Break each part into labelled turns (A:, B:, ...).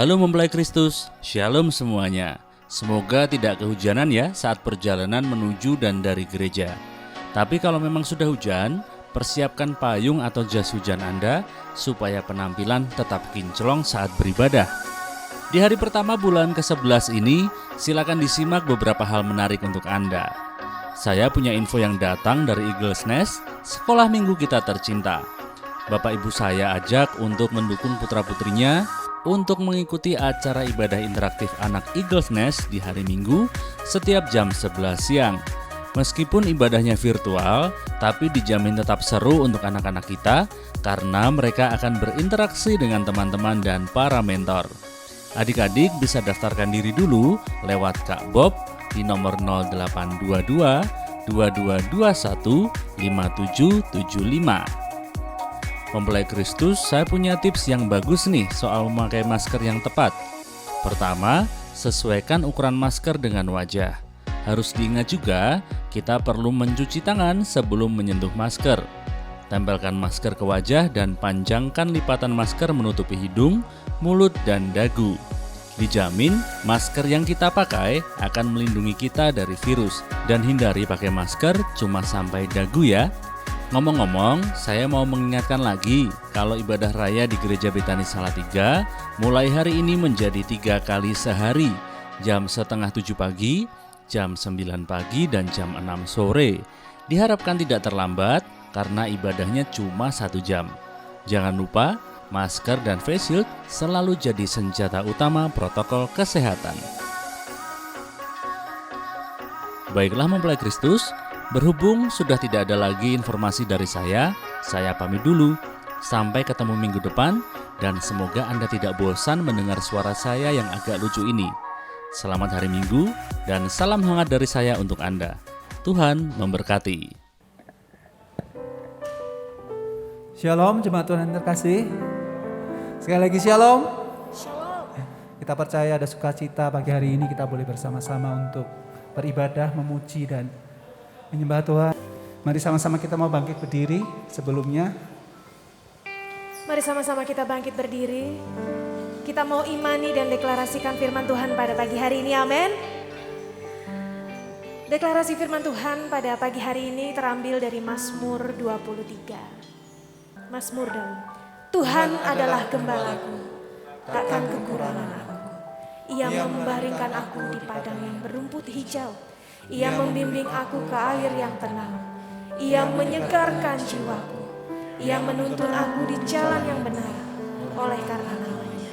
A: Halo mempelai Kristus, Shalom semuanya. Semoga tidak kehujanan ya saat perjalanan menuju dan dari gereja. Tapi kalau memang sudah hujan, persiapkan payung atau jas hujan Anda supaya penampilan tetap kinclong saat beribadah. Di hari pertama bulan ke-11 ini, silakan disimak beberapa hal menarik untuk Anda. Saya punya info yang datang dari Eagles Nest, sekolah minggu kita tercinta. Bapak ibu saya ajak untuk mendukung putra-putrinya untuk mengikuti acara ibadah interaktif anak Eagles Nest di hari Minggu setiap jam 11 siang. Meskipun ibadahnya virtual, tapi dijamin tetap seru untuk anak-anak kita karena mereka akan berinteraksi dengan teman-teman dan para mentor. Adik-adik bisa daftarkan diri dulu lewat Kak Bob di nomor 0822 2221 5775. Mempelai Kristus, saya punya tips yang bagus nih soal memakai masker yang tepat. Pertama, sesuaikan ukuran masker dengan wajah. Harus diingat juga, kita perlu mencuci tangan sebelum menyentuh masker. Tempelkan masker ke wajah dan panjangkan lipatan masker menutupi hidung, mulut, dan dagu. Dijamin, masker yang kita pakai akan melindungi kita dari virus. Dan hindari pakai masker cuma sampai dagu ya. Ngomong-ngomong, saya mau mengingatkan lagi kalau ibadah raya di Gereja Betani Salatiga mulai hari ini menjadi 3 kali sehari, jam 6:30 pagi, jam 9 pagi, dan jam 6 sore. Diharapkan tidak terlambat karena ibadahnya cuma 1 jam. Jangan lupa, masker dan face shield selalu jadi senjata utama protokol kesehatan. Baiklah mempelai Kristus, berhubung sudah tidak ada lagi informasi dari saya pamit dulu. Sampai ketemu minggu depan dan semoga Anda tidak bosan mendengar suara saya yang agak lucu ini. Selamat hari Minggu dan salam hangat dari saya untuk Anda. Tuhan memberkati.
B: Shalom jemaat Tuhan yang terkasih. Sekali lagi shalom. Kita percaya ada sukacita pagi hari ini kita boleh bersama-sama untuk beribadah, memuji dan menyembah Tuhan. Mari sama-sama kita mau bangkit berdiri sebelumnya.
C: Mari sama-sama kita bangkit berdiri. Kita mau imani dan deklarasikan firman Tuhan pada pagi hari ini, amin. Deklarasi firman Tuhan pada pagi hari ini terambil dari Mazmur 23. Mazmur Daud. Tuhan adalah gembalaku, takkan kekurangan aku. Ia membaringkan aku di padang yang berumput hijau. Ia membimbing aku ke air yang tenang. Ia menyegarkan jiwaku. Ia menuntun aku di jalan yang benar oleh karena namanya.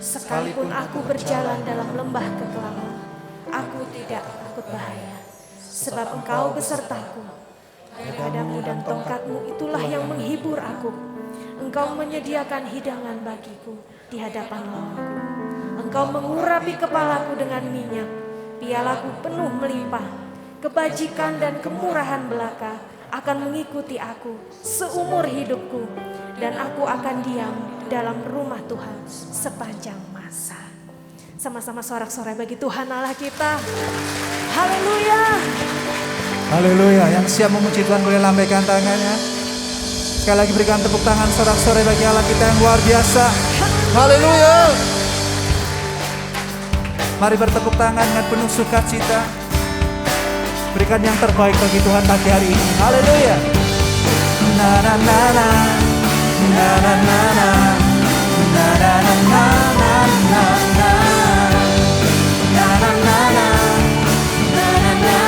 C: Sekalipun aku berjalan dalam lembah kekelaman, aku tidak takut bahaya. Sebab Engkau besertaku. Gadamu dan tongkatmu itulah yang menghibur aku. Engkau menyediakan hidangan bagiku di hadapan lawanku. Engkau mengurapi kepalaku dengan minyak. Pialaku penuh melimpah, kebajikan dan kemurahan belaka akan mengikuti aku seumur hidupku, dan aku akan diam dalam rumah Tuhan sepanjang masa. Sama-sama sorak-sorai bagi Tuhan Allah kita. Haleluya.
B: Haleluya. Yang siap memuji Tuhan boleh lambaikan tangannya. Sekali lagi berikan tepuk tangan sorak-sorai bagi Allah kita yang luar biasa. Haleluya. Mari bertepuk tangan dengan penuh sukacita. Berikan yang terbaik bagi Tuhan pagi hari ini. Haleluya. Na na na na. Na na na na. Na na na na na na na. Na na na na. Na na na na.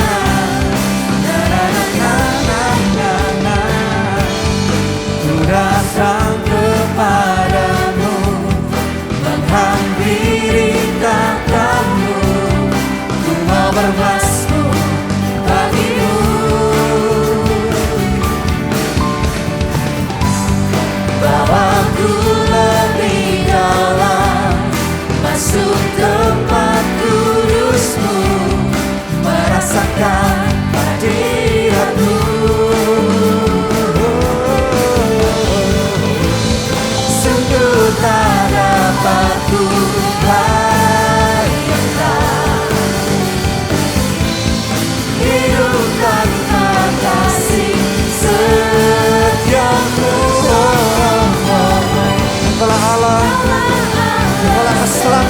B: Na na na na na na. Ku datang kepadamu, menghampiri tahta-Mu, ku mau berbasmu bagimu. Bawaku lebih dalam, masuk tempat kudus-Mu, merasakan hadirat-Mu. Sungguh tak dapat ku bayangkan hidup tanpa kasih setiamu. Engkaulah Allah, Engkaulah keselamatan.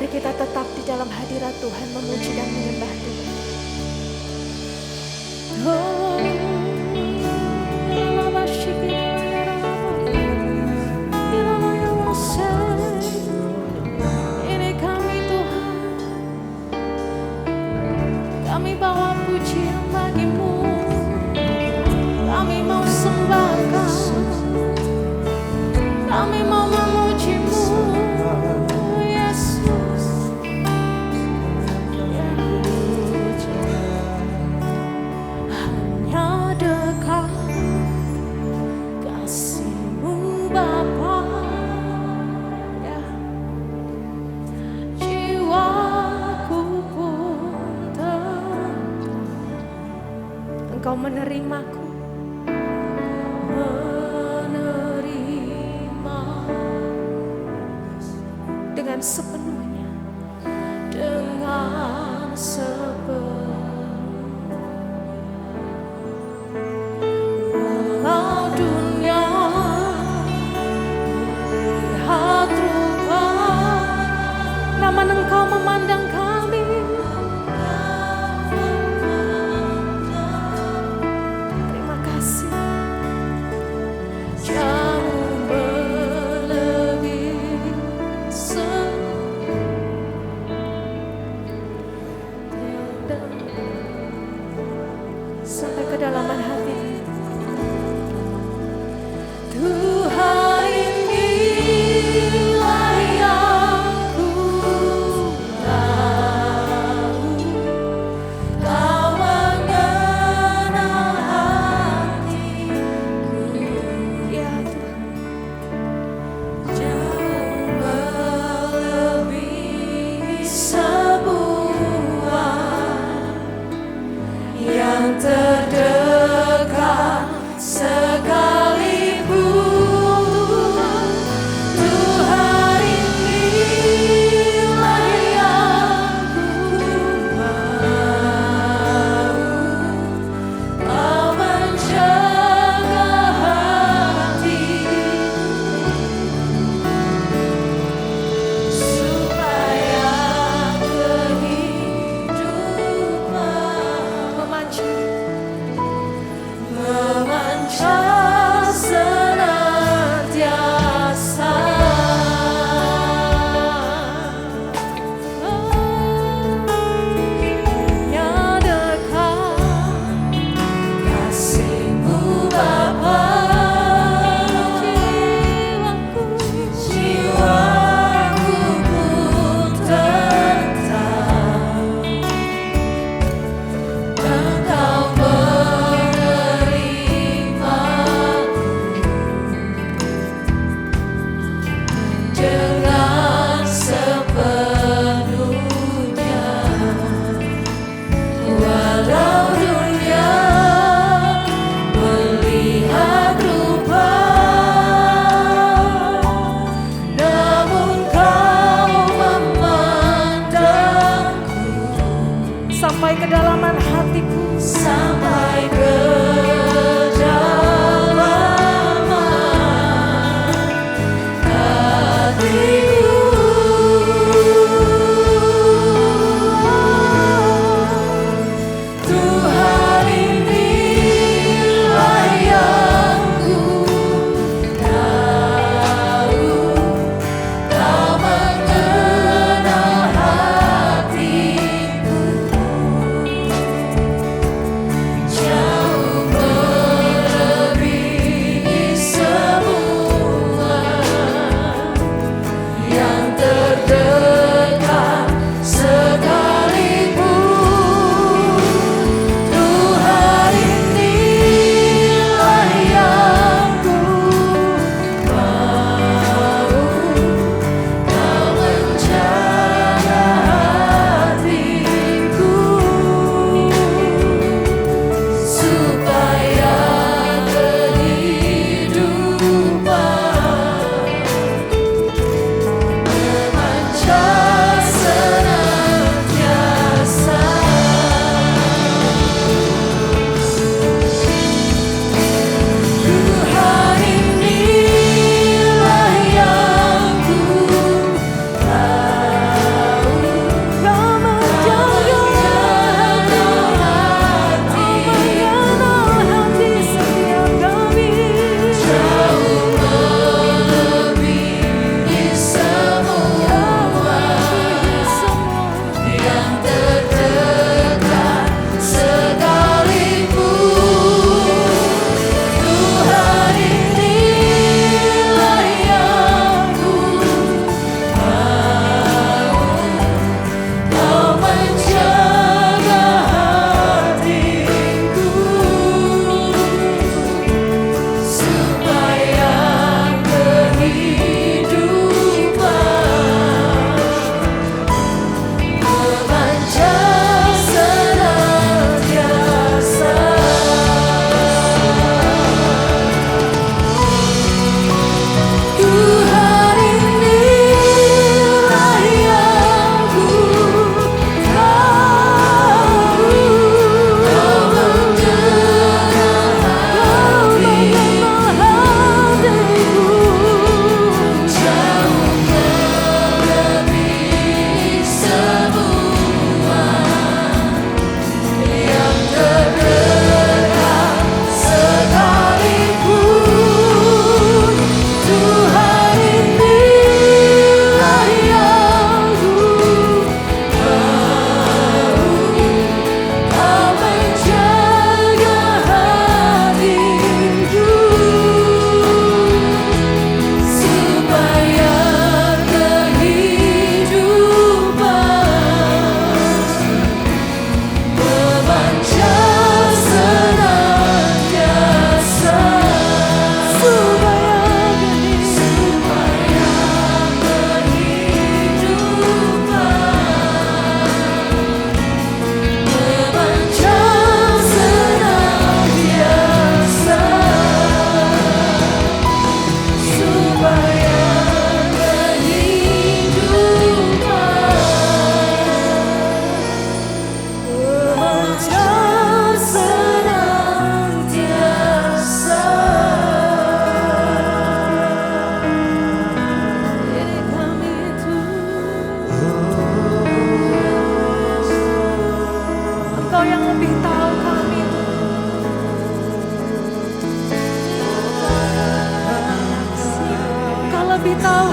C: Mari kita tetap di dalam hadirat Tuhan memuji dan menyembah Tuhan. Ini kami Tuhan, kami bawa pujian bagi-Mu, kami mau sembah Kau, kami mau memuji-Mu, Yesus. Hanya dekat kasih-Mu Bapa, ya. Jiwaku pun tenang. Engkau menerimaku, dengan sepenuhnya, dengan sepenuhnya. Walau dunia lihat rupa, namun Engkau memandang kami. Terima kasih. Jauh melebihi sampai kedalaman hati. Tuhan, inilah yang ku tahu, Kau mengenal hatiku, ya Tuhan. Jauh melebihi sebuah yang terdekat sekalipun. Tuhan, inilah yang ku mau, Kau menjaga hatiku supaya kehidupan memancar senantiasa. Hanya dekat kasih-Mu Bapa, jiwaku pun tenang. Engkau menerima dengan sepenuhnya. Walau dunia melihat rupa, namun Kau memandangku sampai kedalaman hatiku, sampai kedalaman hatiku. Tuhan, inilah yang ku tahu, Kau mengenal hatiku.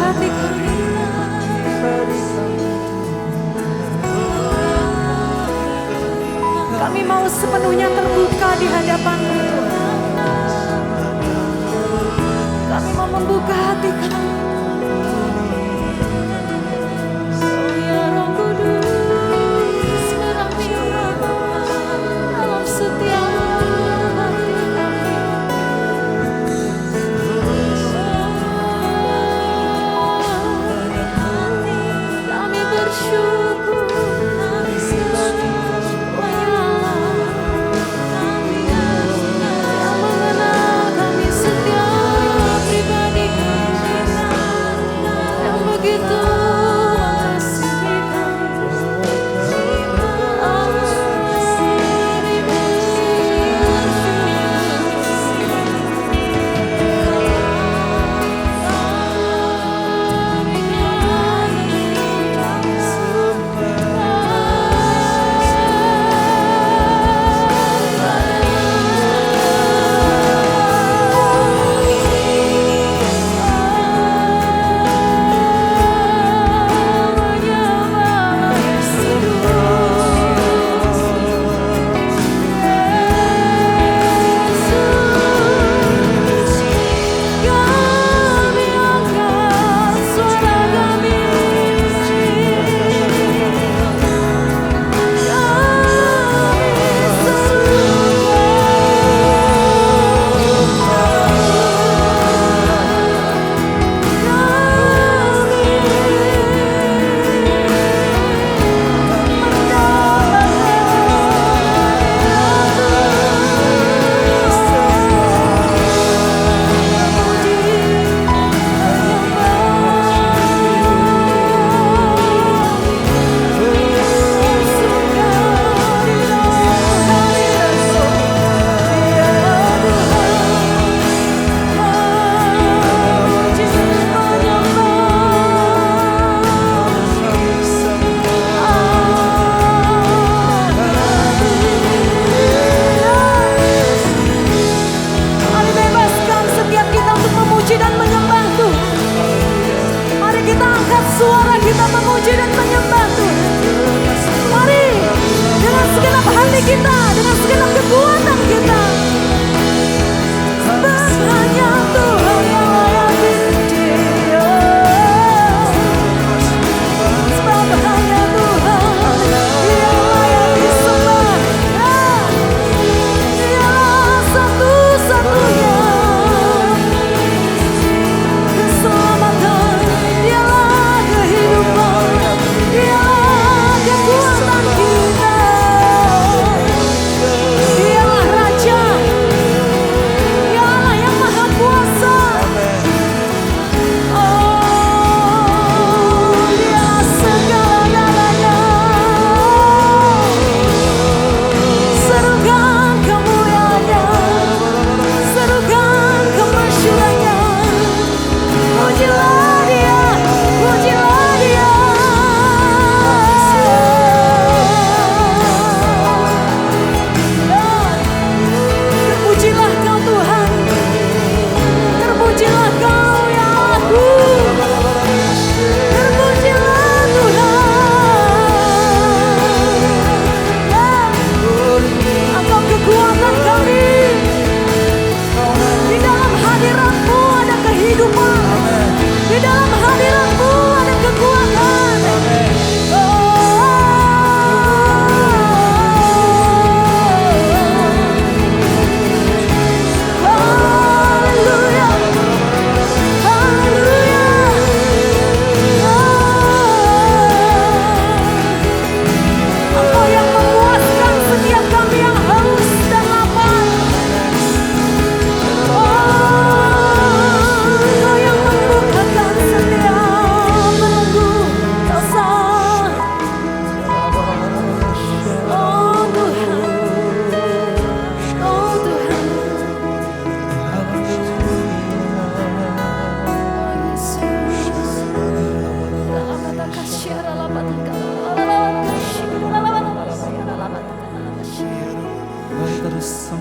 C: hati kami. Kami mau sepenuhnya terbuka di hadapan-Mu Tuhan. Kami mau membuka hati kami. Oh ya Roh Kudus, geraklah dalam setiap hati kami. Kami bersyukur.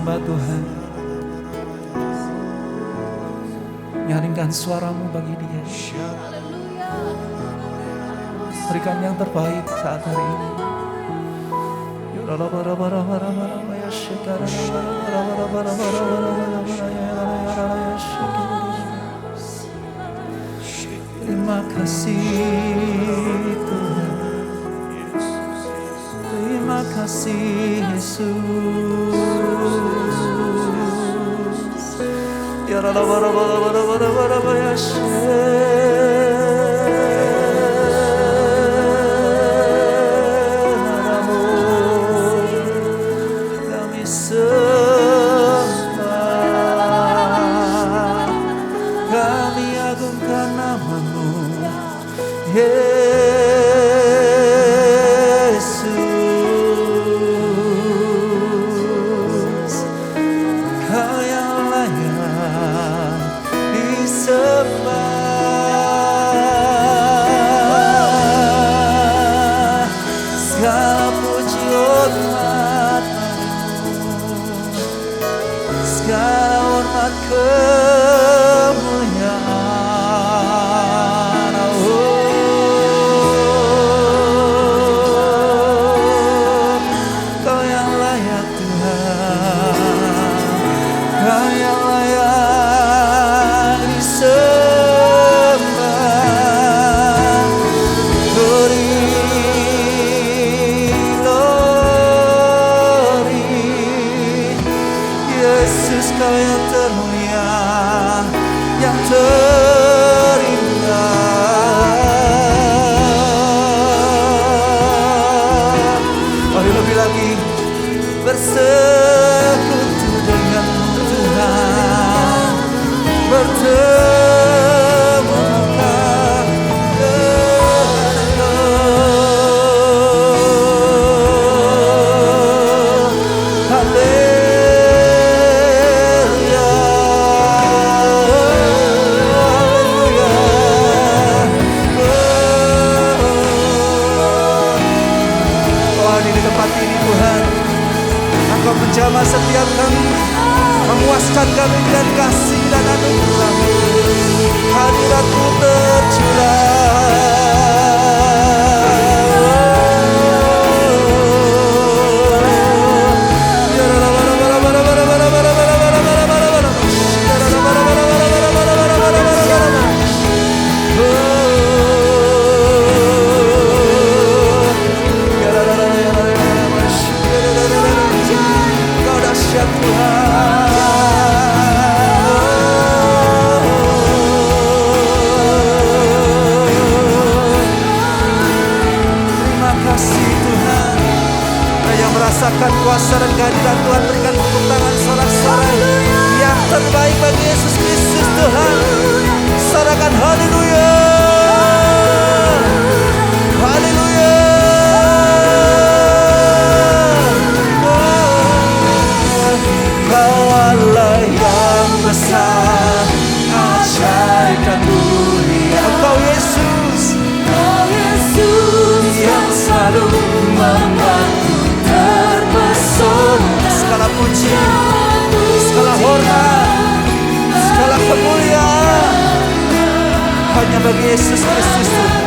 B: sembah Tuhan. Nyaringkan suaramu bagi Dia. Berikan yang terbaik saat hari ini. Terima kasih Tuhan. Terima kasih Yesus. Ya kami sembah, kami agungkan nama-Mu, Yesus. Kau yang layak disembah, segala puji hormat bagimu, segala hormat kemuliaan. Kau yang layak Tuhan, Kau yang layak disembah. Glory, glory, Yesus Kau yang termulia, yang terindah. Mari lebih lagi bersekutu dengan Tuhan, bertemu muka dengan Haleluya, haleluya. Oh, di tempat ini Tuhan, Engkau menjamah setiap kami, memuaskan kami dengan kasih dan anugerah-Mu. Hadirat-Mu Kau dahsyat Tuhan. Terima kasih Tuhan. Kita yang merasakan kuasa dan kehadiran Tuhan, berikan tepuk tangan sorak-sorai yang terbaik bagi Yesus Kristus Tuhan. Sorakan haleluya, haleluya. Kau Allah yang besar, ajaib dan mulia. Engkau Yesus, yang selalu membuatku terpesona. Segala puji, segala hormat, segala kemuliaan hanya bagi Yesus Kristus Tuhan.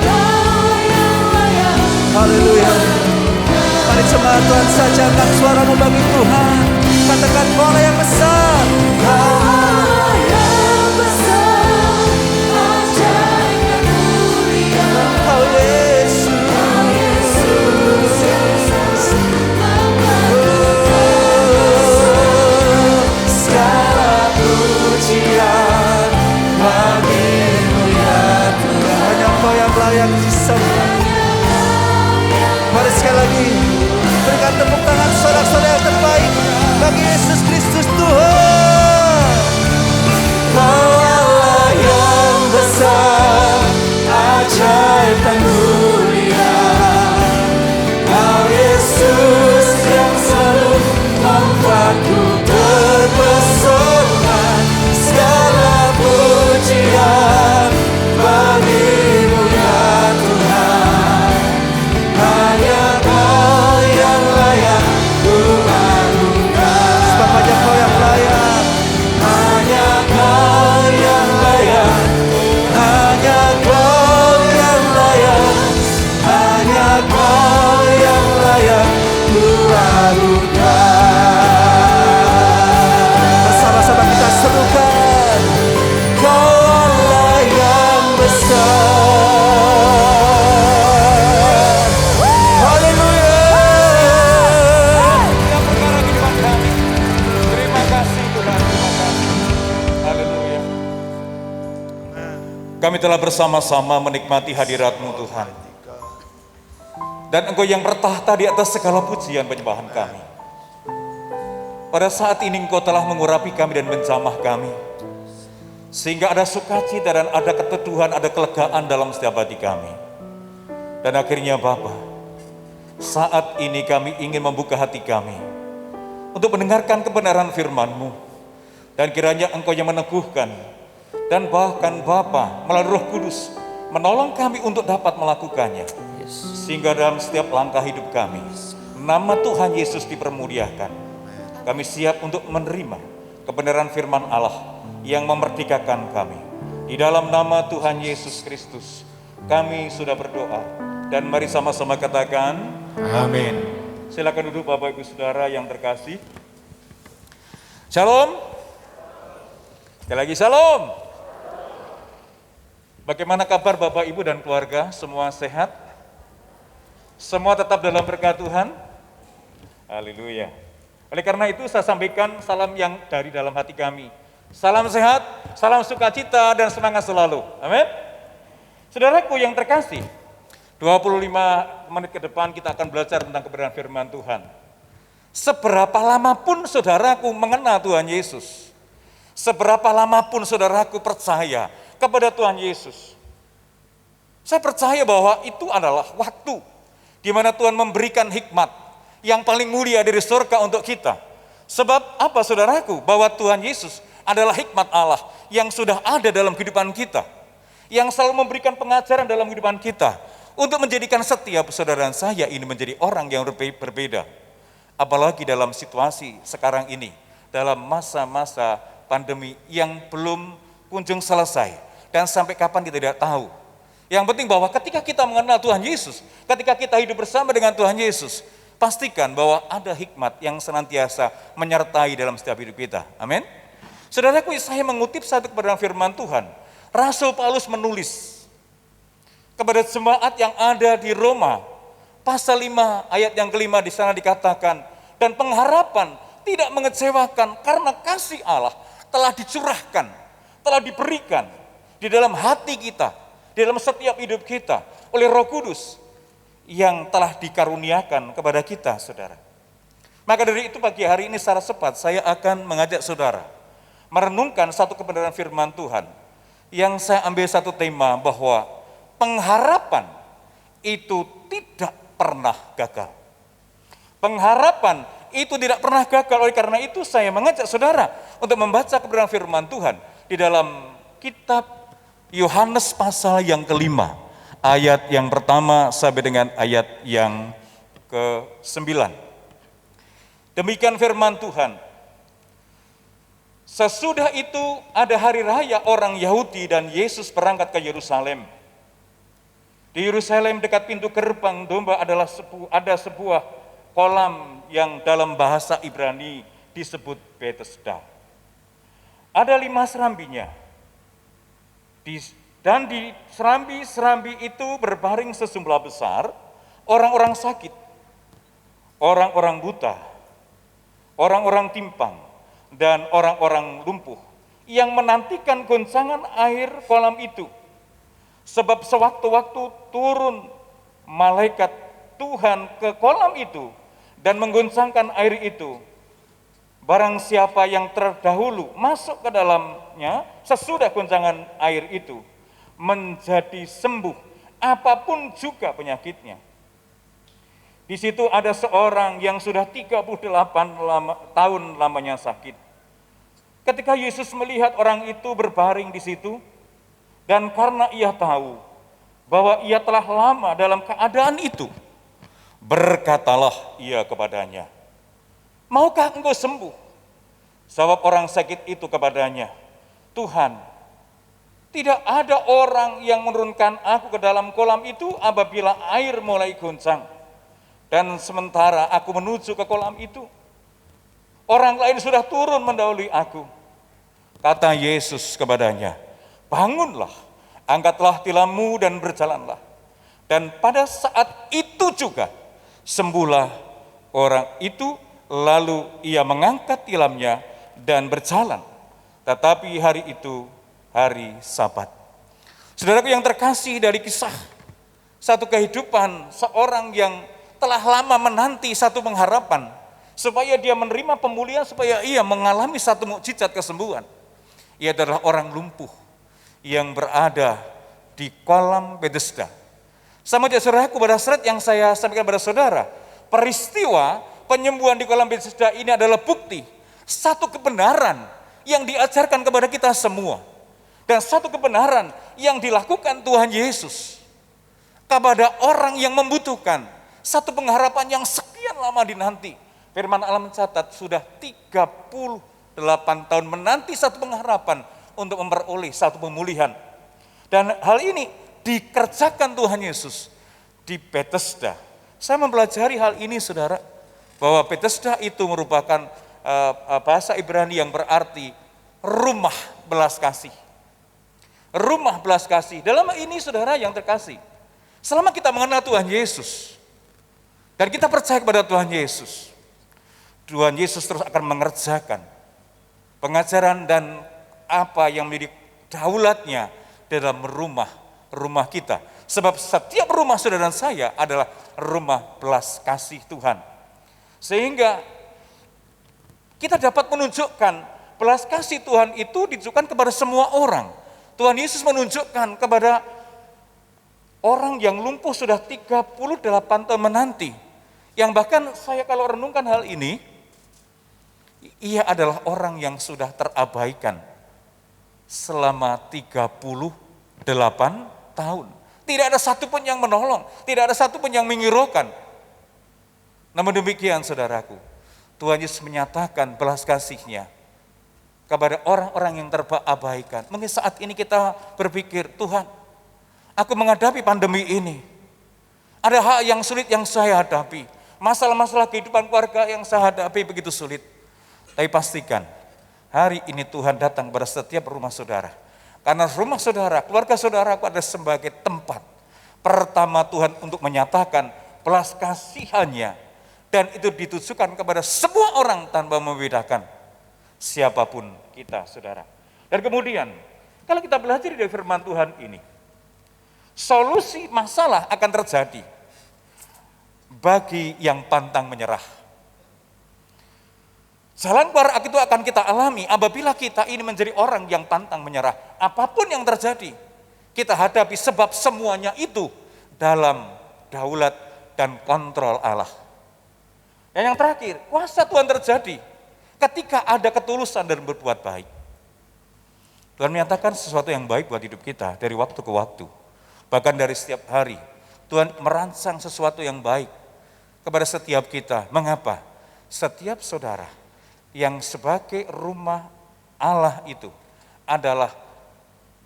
B: Haleluya. Mari jemaat Tuhan saja angkat suaramu bagi Tuhan. Katakan Kau yang besar, Kau yang besar, ajaib dan mulia. Engkau Yesus, segala pujian bagi-Mu ya Tuhan. Hanya Engkau yang layak disembah. Mari sekali lagi berikan tepuk tangan sorak-sorai yang terbaik bagi Yesus Kristus Tuhan.
D: telah bersama-sama menikmati hadirat-Mu Tuhan. Dan Engkau yang bertahta di atas segala pujian penyembahan kami. Pada saat ini Engkau telah mengurapi kami dan menjamah kami. Sehingga ada sukacita dan ada keteduhan, ada kelegaan dalam setiap hati kami. Dan akhirnya Bapa, saat ini kami ingin membuka hati kami untuk mendengarkan kebenaran firman-Mu. Dan kiranya Engkau yang meneguhkan, dan bahkan Bapa melalui Roh Kudus menolong kami untuk dapat melakukannya. Sehingga dalam setiap langkah hidup kami, nama Tuhan Yesus dipermuliakan. Kami siap untuk menerima kebenaran firman Allah yang memerdekakan kami. Di dalam nama Tuhan Yesus Kristus, kami sudah berdoa. Dan mari sama-sama katakan, amin. Silakan duduk Bapak Ibu Saudara yang terkasih. Shalom. Sekali lagi shalom. Bagaimana kabar Bapak Ibu dan keluarga? Semua sehat? Semua tetap dalam berkat Tuhan? Haleluya. Oleh karena itu saya sampaikan salam yang dari dalam hati kami. Salam sehat, salam sukacita dan semangat selalu. Amin. Saudaraku yang terkasih, 25 menit ke depan kita akan belajar tentang kebenaran firman Tuhan. Seberapa lama pun saudaraku mengenal Tuhan Yesus, seberapa lama pun saudaraku percaya kepada Tuhan Yesus, saya percaya bahwa itu adalah waktu di mana Tuhan memberikan hikmat yang paling mulia dari surga untuk kita. Sebab apa saudaraku? Bahwa Tuhan Yesus adalah hikmat Allah yang sudah ada dalam kehidupan kita, yang selalu memberikan pengajaran dalam kehidupan kita untuk menjadikan setiap saudara dan saya ini menjadi orang yang berbeda. Apalagi dalam situasi sekarang ini, dalam masa-masa pandemi yang belum kunjung selesai dan sampai kapan kita tidak tahu. Yang penting bahwa ketika kita mengenal Tuhan Yesus, ketika kita hidup bersama dengan Tuhan Yesus, pastikan bahwa ada hikmat yang senantiasa menyertai dalam setiap hidup kita. Amin. Saudaraku, saya mengutip satu kebenaran firman Tuhan. Rasul Paulus menulis kepada jemaat yang ada di Roma, pasal 5 ayat yang kelima di sana dikatakan, dan pengharapan tidak mengecewakan karena kasih Allah telah dicurahkan, telah diberikan di dalam hati kita, di dalam setiap hidup kita oleh Roh Kudus yang telah dikaruniakan kepada kita, saudara. Maka dari itu pagi hari ini secara cepat saya akan mengajak saudara merenungkan satu kebenaran firman Tuhan yang saya ambil satu tema bahwa pengharapan itu tidak pernah gagal. Pengharapan itu tidak pernah gagal. Oleh karena itu saya mengajak saudara untuk membaca kebenaran firman Tuhan di dalam kitab Yohanes pasal yang kelima, ayat yang pertama sampai dengan ayat yang ke-9. Demikian firman Tuhan. Sesudah itu ada hari raya orang Yahudi dan Yesus berangkat ke Yerusalem. Di Yerusalem dekat pintu gerbang domba ada sebuah kolam yang dalam bahasa Ibrani disebut Bethesda. Ada 5 serambinya. Dan di serambi-serambi itu berbaring sejumlah besar orang-orang sakit, orang-orang buta, orang-orang timpang, dan orang-orang lumpuh yang menantikan goncangan air kolam itu. Sebab sewaktu-waktu turun malaikat Tuhan ke kolam itu dan menggoncangkan air itu. Barang siapa yang terdahulu masuk ke dalamnya sesudah goncangan air itu menjadi sembuh apapun juga penyakitnya. Di situ ada seorang yang sudah 38 tahun lamanya sakit. Ketika Yesus melihat orang itu berbaring di situ, dan karena ia tahu bahwa ia telah lama dalam keadaan itu, berkatalah ia kepadanya, "Maukah engkau sembuh?" Jawab orang sakit itu kepadanya, "Tuhan, tidak ada orang yang menurunkan aku ke dalam kolam itu apabila air mulai goncang. Dan sementara aku menuju ke kolam itu, orang lain sudah turun mendahului aku." Kata Yesus kepadanya, "Bangunlah, angkatlah tilammu dan berjalanlah." Dan pada saat itu juga sembuhlah orang itu, lalu ia mengangkat tilamnya dan berjalan. Tetapi hari itu hari Sabat. Saudaraku yang terkasih, dari kisah satu kehidupan seorang yang telah lama menanti satu pengharapan supaya dia menerima pemulihan, supaya ia mengalami satu mukjizat kesembuhan. Ia adalah orang lumpuh yang berada di kolam Bethesda. Sama dia saudaraku, pada saat yang saya sampaikan pada saudara, peristiwa penyembuhan di kolam Bethesda ini adalah bukti satu kebenaran yang diajarkan kepada kita semua. Dan satu kebenaran yang dilakukan Tuhan Yesus kepada orang yang membutuhkan satu pengharapan yang sekian lama dinanti. Firman Allah mencatat sudah 38 tahun menanti satu pengharapan untuk memperoleh satu pemulihan. Dan hal ini dikerjakan Tuhan Yesus di Bethesda. Saya mempelajari hal ini saudara, bahwa Bethesda itu merupakan bahasa Ibrani yang berarti rumah belas kasih. Rumah belas kasih. Dalam ini saudara yang terkasih, selama kita mengenal Tuhan Yesus dan kita percaya kepada Tuhan Yesus, Tuhan Yesus terus akan mengerjakan pengajaran dan apa yang menjadi daulatnya dalam rumah kita. Sebab setiap rumah saudara dan saya adalah rumah belas kasih Tuhan. Sehingga kita dapat menunjukkan belas kasih Tuhan itu ditujukan kepada semua orang. Tuhan Yesus menunjukkan kepada orang yang lumpuh sudah 38 tahun menanti. Yang bahkan saya kalau renungkan hal ini, ia adalah orang yang sudah terabaikan selama 38 tahun. Tidak ada satupun yang menolong, tidak ada satupun yang menghiraukan. Namun demikian saudaraku, Tuhan Yesus menyatakan belas kasih-Nya kepada orang-orang yang terabaikan. Mungkin saat ini kita berpikir, Tuhan, aku menghadapi pandemi ini. Ada hal yang sulit yang saya hadapi. Masalah-masalah kehidupan keluarga yang saya hadapi begitu sulit. Tapi pastikan, hari ini Tuhan datang pada setiap rumah saudara. Karena rumah saudara, keluarga saudaraku adalah sebagai tempat pertama Tuhan untuk menyatakan belas kasihan-Nya. Dan itu ditujukan kepada semua orang tanpa membedakan siapapun kita, saudara. Dan kemudian, kalau kita belajar dari firman Tuhan ini, solusi masalah akan terjadi bagi yang pantang menyerah. Jalan keluar itu akan kita alami apabila kita ini menjadi orang yang pantang menyerah. Apapun yang terjadi, kita hadapi sebab semuanya itu dalam daulat dan kontrol Allah. Dan yang terakhir, kuasa Tuhan terjadi ketika ada ketulusan dan berbuat baik. Tuhan menyatakan sesuatu yang baik buat hidup kita dari waktu ke waktu. Bahkan dari setiap hari, Tuhan merancang sesuatu yang baik kepada setiap kita. Mengapa? Setiap saudara yang sebagai rumah Allah itu adalah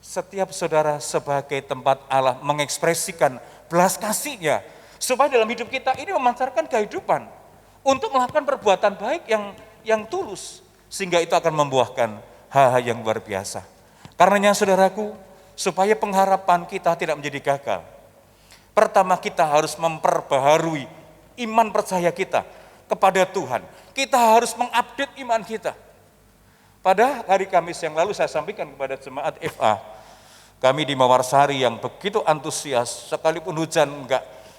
D: setiap saudara sebagai tempat Allah mengekspresikan belas kasih-Nya. Supaya dalam hidup kita ini memancarkan kehidupan untuk melakukan perbuatan baik yang tulus, sehingga itu akan membuahkan hal-hal yang luar biasa. Karenanya saudaraku, supaya pengharapan kita tidak menjadi gagal, pertama kita harus memperbaharui iman percaya kita kepada Tuhan. Kita harus mengupdate iman kita. Pada hari Kamis yang lalu saya sampaikan kepada jemaat FA, kami di Mawarsari yang begitu antusias, sekalipun hujan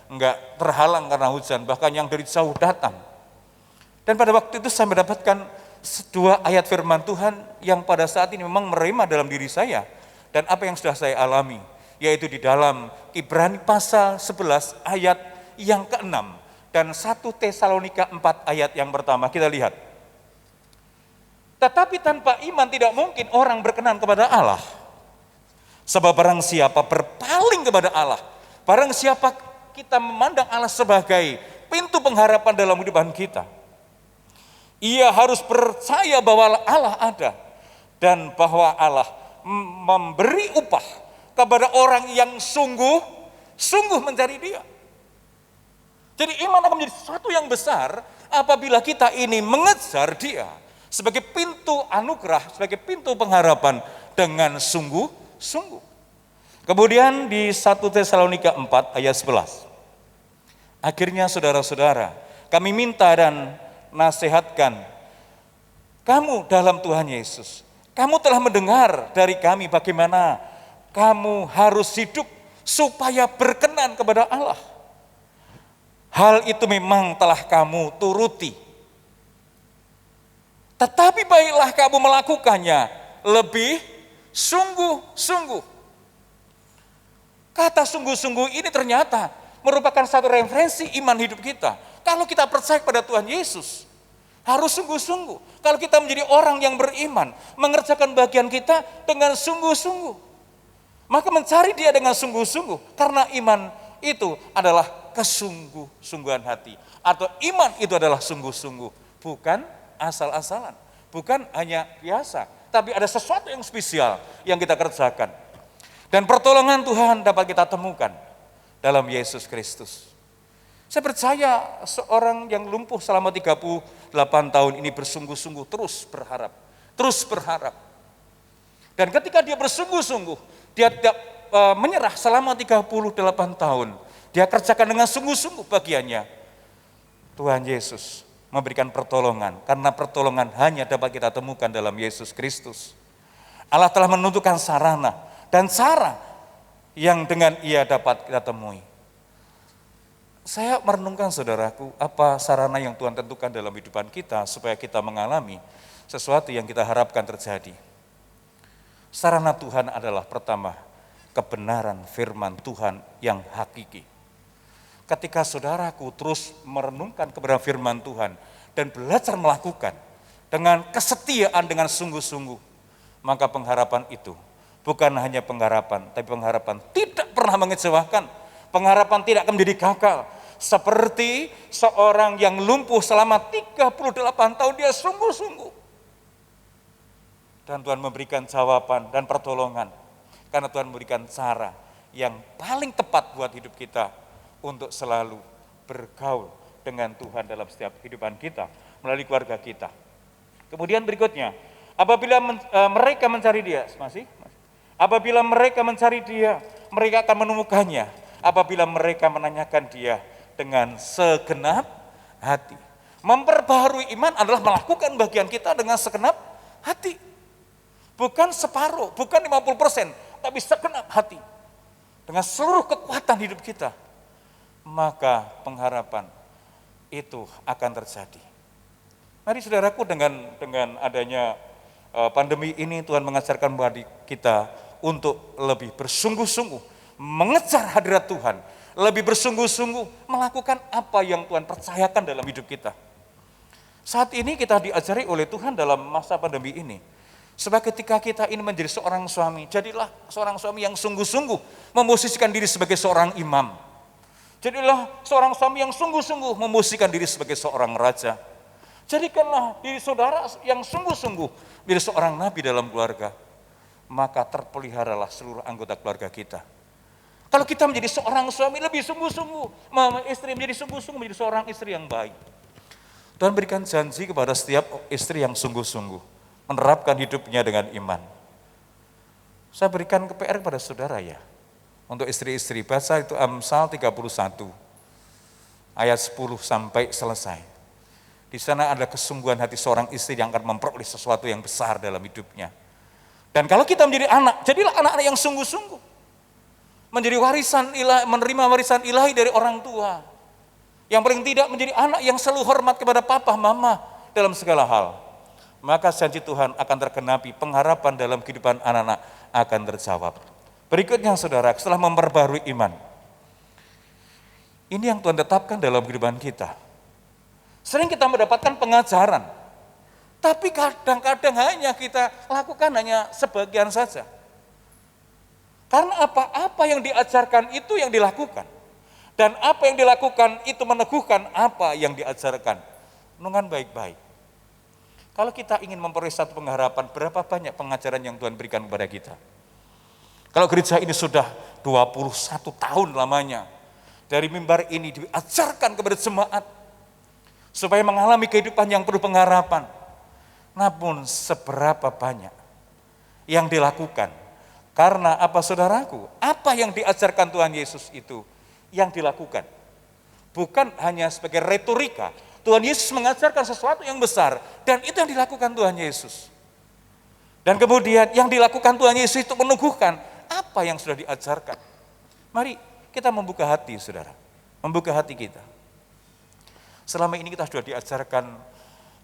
D: enggak terhalang karena hujan, bahkan yang dari jauh datang. Dan pada waktu itu saya mendapatkan 2 ayat firman Tuhan yang pada saat ini memang merema dalam diri saya. Dan apa yang sudah saya alami, yaitu di dalam Ibrani pasal 11 ayat yang ke-6 dan 1 Tesalonika 4 ayat yang pertama. Kita lihat. Tetapi tanpa iman tidak mungkin orang berkenan kepada Allah. Sebab barang siapa berpaling kepada Allah, barang siapa kita memandang Allah sebagai pintu pengharapan dalam kehidupan kita, ia harus percaya bahwa Allah ada dan bahwa Allah memberi upah kepada orang yang sungguh mencari Dia. Jadi iman akan menjadi sesuatu yang besar apabila kita ini mengejar Dia sebagai pintu anugerah, sebagai pintu pengharapan dengan sungguh-sungguh. Kemudian di 1 Tesalonika 4 ayat 11. Akhirnya saudara-saudara, kami minta dan nasihatkan kamu dalam Tuhan Yesus. Kamu telah mendengar dari kami bagaimana kamu harus hidup supaya berkenan kepada Allah. Hal itu memang telah kamu turuti. Tetapi baiklah kamu melakukannya lebih sungguh-sungguh. Kata sungguh-sungguh ini ternyata merupakan satu referensi iman hidup kita. Kalau kita percaya pada Tuhan Yesus, harus sungguh-sungguh. Kalau kita menjadi orang yang beriman, mengerjakan bagian kita dengan sungguh-sungguh, maka mencari Dia dengan sungguh-sungguh. Karena iman itu adalah kesungguh-sungguhan hati. Atau iman itu adalah sungguh-sungguh, bukan asal-asalan. Bukan hanya biasa, tapi ada sesuatu yang spesial yang kita kerjakan. Dan pertolongan Tuhan dapat kita temukan dalam Yesus Kristus. Saya percaya seorang yang lumpuh selama 38 tahun ini bersungguh-sungguh terus berharap. Terus berharap. Dan ketika dia bersungguh-sungguh, dia tidak menyerah selama 38 tahun. Dia kerjakan dengan sungguh-sungguh bagiannya. Tuhan Yesus memberikan pertolongan, karena pertolongan hanya dapat kita temukan dalam Yesus Kristus. Allah telah menentukan sarana dan cara yang dengan Ia dapat kita temui. Saya merenungkan saudaraku, apa sarana yang Tuhan tentukan dalam kehidupan kita supaya kita mengalami sesuatu yang kita harapkan terjadi. Sarana Tuhan adalah pertama, kebenaran firman Tuhan yang hakiki. Ketika saudaraku terus merenungkan kebenaran firman Tuhan dan belajar melakukan dengan kesetiaan, dengan sungguh-sungguh, maka pengharapan itu bukan hanya pengharapan, tapi pengharapan tidak pernah mengecewakan, pengharapan tidak akan menjadi gagal. Seperti seorang yang lumpuh selama 38 tahun, dia sungguh-sungguh. Dan Tuhan memberikan jawaban dan pertolongan, karena Tuhan memberikan cara yang paling tepat buat hidup kita untuk selalu bergaul dengan Tuhan dalam setiap kehidupan kita, melalui keluarga kita. Kemudian berikutnya, apabila mereka mencari Dia, apabila mereka mencari Dia, mereka akan menemukannya. Apabila mereka menanyakan Dia dengan segenap hati. Memperbaharui iman adalah melakukan bagian kita dengan segenap hati. Bukan separuh, bukan 50%, tapi segenap hati. Dengan seluruh kekuatan hidup kita. Maka pengharapan itu akan terjadi. Mari saudaraku, dengan adanya pandemi ini, Tuhan mengajarkan bagi kita untuk lebih bersungguh-sungguh mengejar hadirat Tuhan, lebih bersungguh-sungguh melakukan apa yang Tuhan percayakan dalam hidup kita. Saat ini kita diajari oleh Tuhan dalam masa pandemi ini, sebab ketika kita ini menjadi seorang suami, jadilah seorang suami yang sungguh-sungguh memosisikan diri sebagai seorang imam. Jadilah seorang suami yang sungguh-sungguh memosisikan diri sebagai seorang raja. Jadikanlah diri saudara yang sungguh-sungguh menjadi seorang nabi dalam keluarga. Maka terpeliharalah seluruh anggota keluarga kita. Kalau kita menjadi seorang suami lebih sungguh-sungguh, istri menjadi sungguh-sungguh menjadi seorang istri yang baik. Tuhan berikan janji kepada setiap istri yang sungguh-sungguh menerapkan hidupnya dengan iman. Saya berikan PR kepada saudara ya. Untuk istri-istri, baca itu Amsal 31 ayat 10 sampai selesai. Di sana ada kesungguhan hati seorang istri yang akan memperoleh sesuatu yang besar dalam hidupnya. Dan kalau kita menjadi anak, jadilah anak-anak yang sungguh-sungguh. Menjadi warisan ilahi, menerima warisan ilahi dari orang tua. Yang paling tidak menjadi anak yang selalu hormat kepada papa, mama dalam segala hal. Maka janji Tuhan akan tergenapi, pengharapan dalam kehidupan anak-anak akan terjawab. Berikutnya saudara, setelah memperbarui iman, ini yang Tuhan tetapkan dalam kehidupan kita. Sering kita mendapatkan pengajaran, tapi kadang-kadang hanya kita lakukan hanya sebagian saja. Karena apa yang diajarkan itu yang dilakukan. Dan apa yang dilakukan itu meneguhkan apa yang diajarkan. Renungan baik-baik. Kalau kita ingin memperoleh satu pengharapan, berapa banyak pengajaran yang Tuhan berikan kepada kita? Kalau gereja ini sudah 21 tahun lamanya, dari mimbar ini diajarkan kepada jemaat, supaya mengalami kehidupan yang penuh pengharapan. Namun seberapa banyak yang dilakukan? Karena apa saudaraku? Apa yang diajarkan Tuhan Yesus itu yang dilakukan? Bukan hanya sebagai retorika. Tuhan Yesus mengajarkan sesuatu yang besar, dan itu yang dilakukan Tuhan Yesus. Dan kemudian yang dilakukan Tuhan Yesus itu meneguhkan apa yang sudah diajarkan. Mari kita membuka hati, saudara. Membuka hati kita. Selama ini kita sudah diajarkan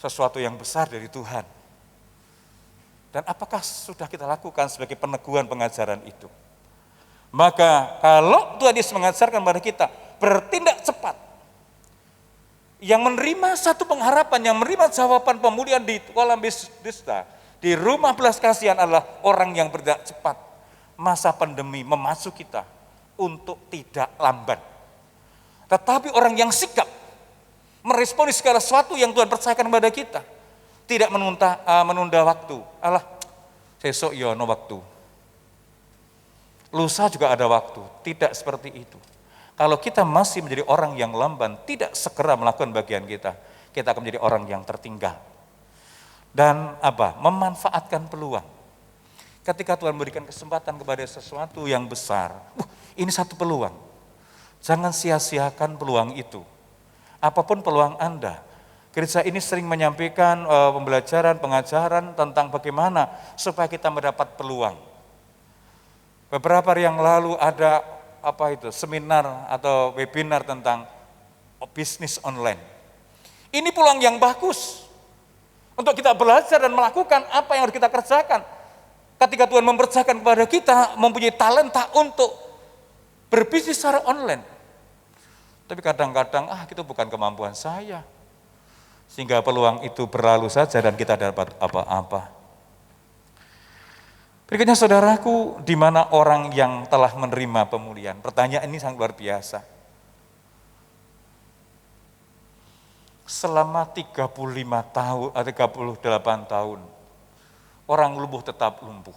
D: sesuatu yang besar dari Tuhan. Dan apakah sudah kita lakukan sebagai peneguhan pengajaran itu? Maka kalau Tuhan Yesus mengajarkan kepada kita, bertindak cepat. Yang menerima satu pengharapan, yang menerima jawaban pemulihan di kolam Bethesda, di rumah belas kasihan adalah orang yang bertindak cepat. Masa pandemi memasuk kita untuk tidak lamban. Tetapi orang yang sikap meresponi segala sesuatu yang Tuhan percayakan kepada kita, tidak menunda waktu. Alah, besok ya no waktu. Lusa juga ada waktu. Tidak seperti itu. Kalau kita masih menjadi orang yang lamban, tidak segera melakukan bagian kita akan menjadi orang yang tertinggal. Dan memanfaatkan peluang. Ketika Tuhan memberikan kesempatan kepada sesuatu yang besar, ini satu peluang. Jangan sia-siakan peluang itu. Apapun peluang Anda. Gereja ini sering menyampaikan pembelajaran, pengajaran tentang bagaimana supaya kita mendapat peluang. Beberapa hari yang lalu ada seminar atau webinar tentang bisnis online. Ini peluang yang bagus untuk kita belajar dan melakukan apa yang harus kita kerjakan. Ketika Tuhan mempercayakan kepada kita mempunyai talenta untuk berbisnis secara online. Tapi kadang-kadang itu bukan kemampuan saya. Sehingga peluang itu berlalu saja dan kita dapat apa-apa. Berikutnya saudaraku, di mana orang yang telah menerima pemulihan? Pertanyaan ini sangat luar biasa. Selama 35 tahun, 38 tahun, orang lumpuh tetap lumpuh.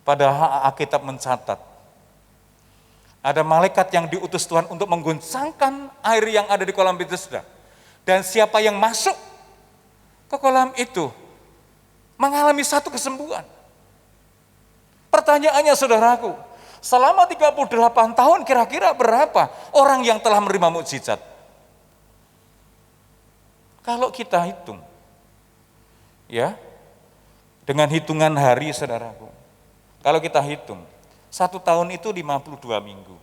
D: Padahal Alkitab mencatat, ada malaikat yang diutus Tuhan untuk mengguncangkan air yang ada di kolam Bethesda. Dan siapa yang masuk ke kolam itu mengalami satu kesembuhan. Pertanyaannya saudaraku, selama 38 tahun kira-kira berapa orang yang telah menerima mukjizat? Kalau kita hitung, ya, dengan hitungan hari saudaraku, kalau kita hitung, 1 tahun itu 52 minggu.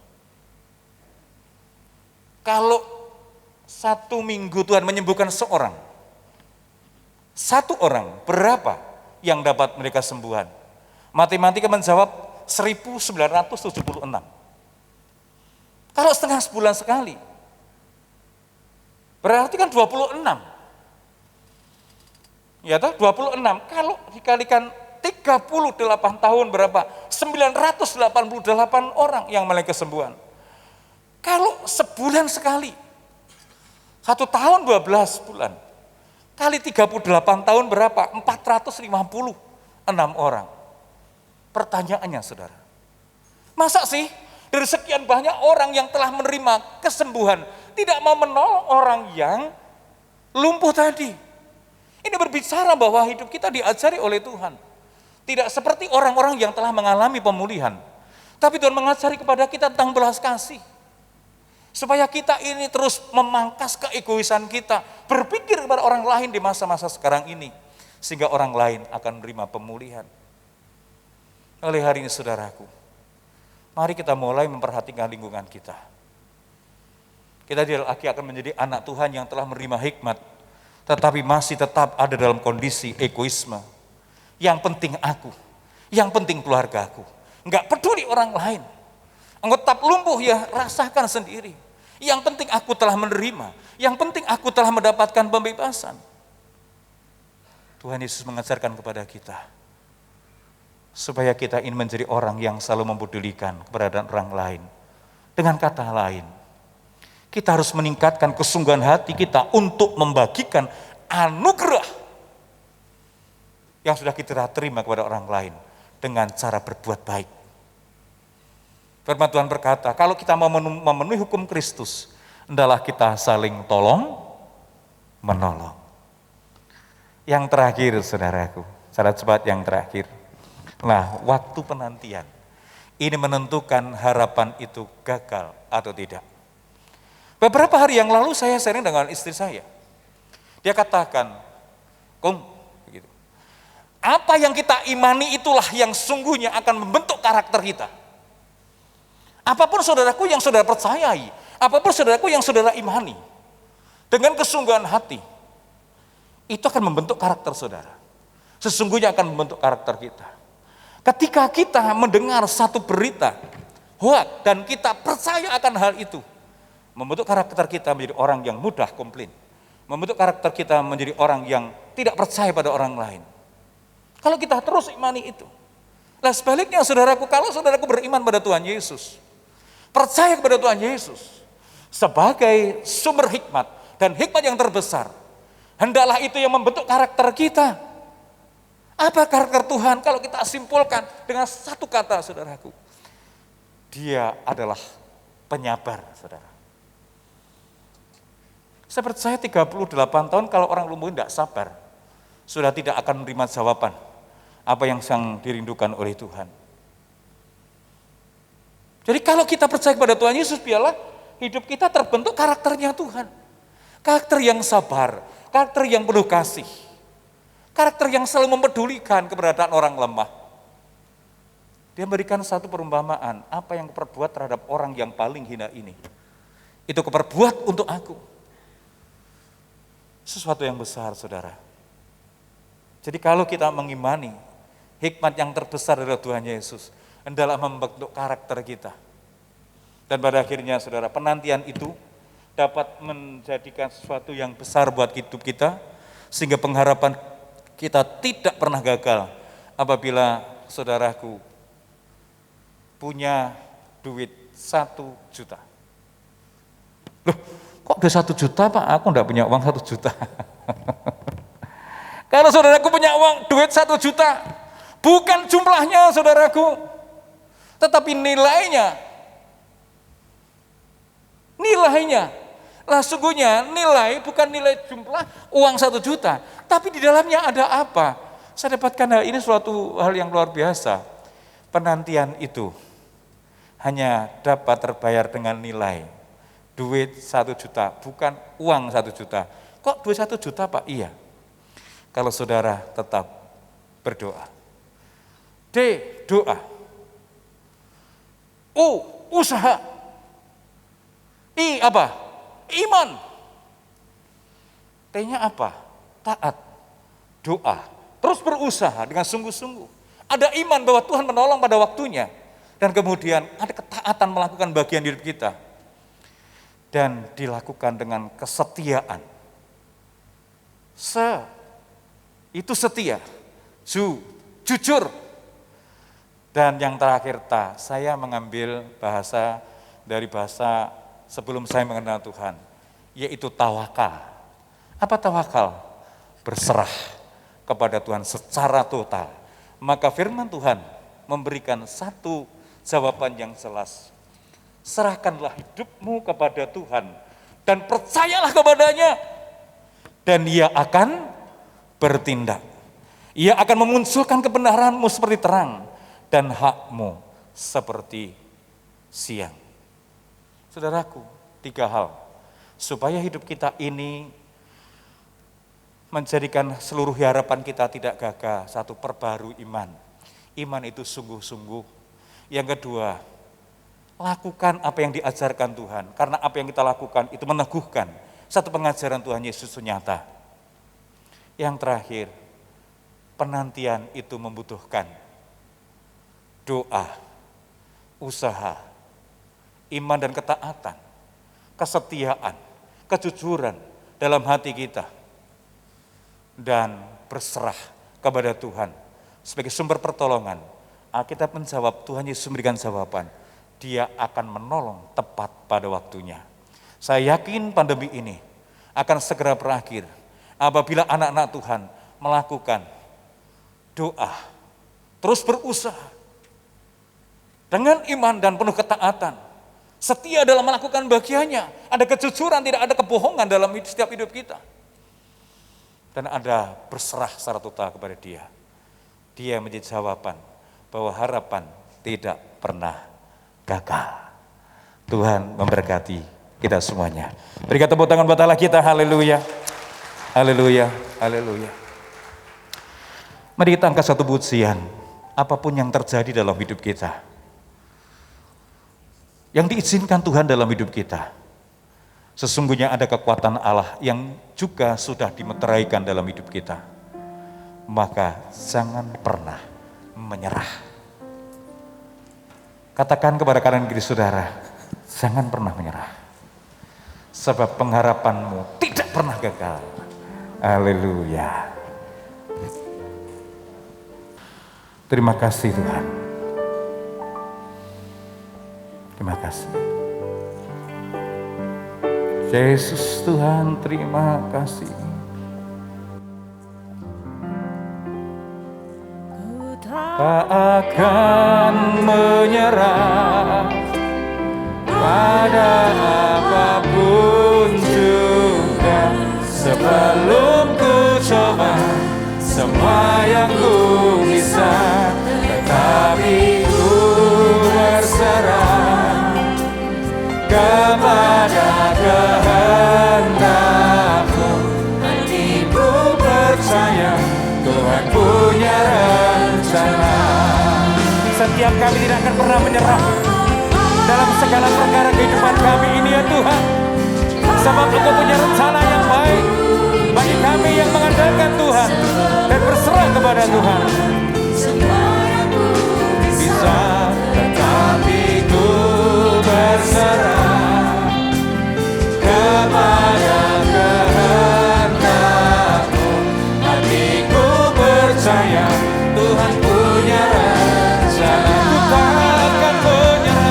D: Kalau 1 minggu Tuhan menyembuhkan seorang, 1 orang, berapa yang dapat mereka sembuhan? Matematika menjawab 1976. Kalau setengah sebulan sekali, berarti kan 26. Ya toh, 26. Kalau dikalikan 38 tahun berapa? 988 orang yang mengalami kesembuhan. Kalau sebulan sekali, 1 tahun 12 bulan, kali 38 tahun berapa? 456 orang. Pertanyaannya saudara, masa sih dari sekian banyak orang yang telah menerima kesembuhan tidak mau menolong orang yang lumpuh tadi? Ini berbicara bahwa hidup kita diajari oleh Tuhan. Tidak seperti orang-orang yang telah mengalami pemulihan. Tapi Tuhan mengajari kepada kita tentang belas kasih. Supaya kita ini terus memangkas keegoisan kita. Berpikir kepada orang lain di masa-masa sekarang ini. Sehingga orang lain akan menerima pemulihan. Oleh hari ini saudaraku, mari kita mulai memperhatikan lingkungan kita. Kita tidak lagi akan menjadi anak Tuhan yang telah menerima hikmat, tetapi masih tetap ada dalam kondisi egoisme. Yang penting aku, yang penting keluargaku. Enggak peduli orang lain. Engkau tetap lumpuh ya, rasakan sendiri. Yang penting aku telah menerima, yang penting aku telah mendapatkan pembebasan. Tuhan Yesus mengajarkan kepada kita, supaya kita ingin menjadi orang yang selalu mempedulikan keberadaan orang lain. Dengan kata lain, kita harus meningkatkan kesungguhan hati kita untuk membagikan anugerah yang sudah kita terima kepada orang lain dengan cara berbuat baik. Firman Tuhan berkata, kalau kita mau memenuhi hukum Kristus, hendaklah kita saling tolong menolong. Yang terakhir saudaraku, cara cepat yang terakhir. Nah, waktu penantian ini menentukan harapan itu gagal atau tidak. Beberapa hari yang lalu saya sharing dengan istri saya. Dia katakan, "Kung, begitu. Apa yang kita imani itulah yang sungguhnya akan membentuk karakter kita. Apapun saudaraku yang saudara percayai, apapun saudaraku yang saudara imani, dengan kesungguhan hati, itu akan membentuk karakter saudara. Sesungguhnya akan membentuk karakter kita. Ketika kita mendengar satu berita hoak dan kita percaya akan hal itu, membentuk karakter kita menjadi orang yang mudah komplain, membentuk karakter kita menjadi orang yang tidak percaya pada orang lain. Kalau kita terus imani itu. Nah sebaliknya saudaraku, kalau saudaraku beriman pada Tuhan Yesus, percaya kepada Tuhan Yesus sebagai sumber hikmat dan hikmat yang terbesar, hendaklah itu yang membentuk karakter kita. Apa karakter Tuhan? Kalau kita simpulkan dengan satu kata saudaraku, Dia adalah penyabar, saudara. Saya percaya 38 tahun kalau orang lumpuh tidak sabar, sudah tidak akan menerima jawaban apa yang sedang dirindukan oleh Tuhan. Jadi kalau kita percaya kepada Tuhan Yesus, biarlah hidup kita terbentuk karakternya Tuhan. Karakter yang sabar, karakter yang penuh kasih, karakter yang selalu mempedulikan keberadaan orang lemah. Dia memberikan satu perumpamaan, apa yang kuperbuat terhadap orang yang paling hina ini, itu kuperbuat untuk aku. Sesuatu yang besar, saudara. Jadi kalau kita mengimani hikmat yang terbesar dari Tuhan Yesus, hendaklah membentuk karakter kita. Dan pada akhirnya, saudara, penantian itu dapat menjadikan sesuatu yang besar buat hidup kita, sehingga pengharapan kita tidak pernah gagal apabila saudaraku punya duit 1 juta. Loh, kok udah 1 juta Pak? Aku enggak punya uang 1 juta. Kalau saudaraku punya uang duit 1 juta, bukan jumlahnya saudaraku, tetapi nilainya. Lah sungguhnya nilai bukan nilai jumlah uang 1 juta, tapi di dalamnya ada apa? Saya dapatkan hal ini suatu hal yang luar biasa. Penantian itu hanya dapat terbayar dengan nilai duit 1 juta, bukan uang 1 juta. Kok duit 1 juta Pak? Iya. Kalau saudara tetap berdoa. D, doa. U, usaha. I, apa? Iman. T-nya apa? Taat. Doa. Terus berusaha dengan sungguh-sungguh. Ada iman bahwa Tuhan menolong pada waktunya. Dan kemudian ada ketaatan melakukan bagian hidup kita. Dan dilakukan dengan kesetiaan. Itu setia. Jujur. Dan yang terakhir saya mengambil bahasa dari bahasa sebelum saya mengenal Tuhan, yaitu tawakal. Apa tawakal? Berserah kepada Tuhan secara total. Maka firman Tuhan memberikan satu jawaban yang jelas. Serahkanlah hidupmu kepada Tuhan dan percayalah kepadanya, dan Ia akan bertindak. Ia akan memunculkan kebenaranmu seperti terang dan hakmu seperti siang. Saudaraku, 3 hal supaya hidup kita ini menjadikan seluruh harapan kita tidak gagal. 1, perbarui iman. Iman itu sungguh-sungguh. Yang kedua, lakukan apa yang diajarkan Tuhan, karena apa yang kita lakukan itu meneguhkan satu pengajaran Tuhan Yesus nyata. Yang terakhir, penantian itu membutuhkan doa, usaha, iman dan ketaatan, kesetiaan, kejujuran dalam hati kita, dan berserah kepada Tuhan sebagai sumber pertolongan. Alkitab menjawab, Tuhan Yesus memberikan jawaban, Dia akan menolong tepat pada waktunya. Saya yakin pandemi ini akan segera berakhir apabila anak-anak Tuhan melakukan doa, terus berusaha dengan iman dan penuh ketaatan, setia dalam melakukan bagiannya, ada kejujuran, tidak ada kebohongan dalam setiap hidup kita, dan ada berserah secara total kepada Dia. Dia menjadi jawaban bahwa harapan tidak pernah gagal. Tuhan memberkati kita semuanya. Berikan tepuk tangan buat Allah kita. Haleluya. Haleluya. Haleluya. Mari kita angkat satu pujian, apapun yang terjadi dalam hidup kita, yang diizinkan Tuhan dalam hidup kita, sesungguhnya ada kekuatan Allah yang juga sudah dimeteraikan dalam hidup kita. Maka jangan pernah menyerah. Katakan kepada kanan kiri saudara, jangan pernah menyerah. Sebab pengharapanmu tidak pernah gagal. Haleluya. Terima kasih Tuhan. Terima kasih. Yesus Tuhan, terima kasih. Tak akan menyerah pada apapun juga, sebelum ku coba semua yang ku bisa, tetapi ku berserah kepada kehendak-Mu. Hatiku percaya Tuhan punya rencana. Setiap kami tidak akan pernah menyerah dalam segala perkara kehidupan kami ini ya Tuhan. Sebab Engkau punya rencana yang baik bagi kami yang mengandalkan Tuhan dan berserah kepada Tuhan. Bisa, tetapi ku berserah kepada kehendak-Mu. Hatiku percaya Tuhan punya rencana. Ku takkan menyerah.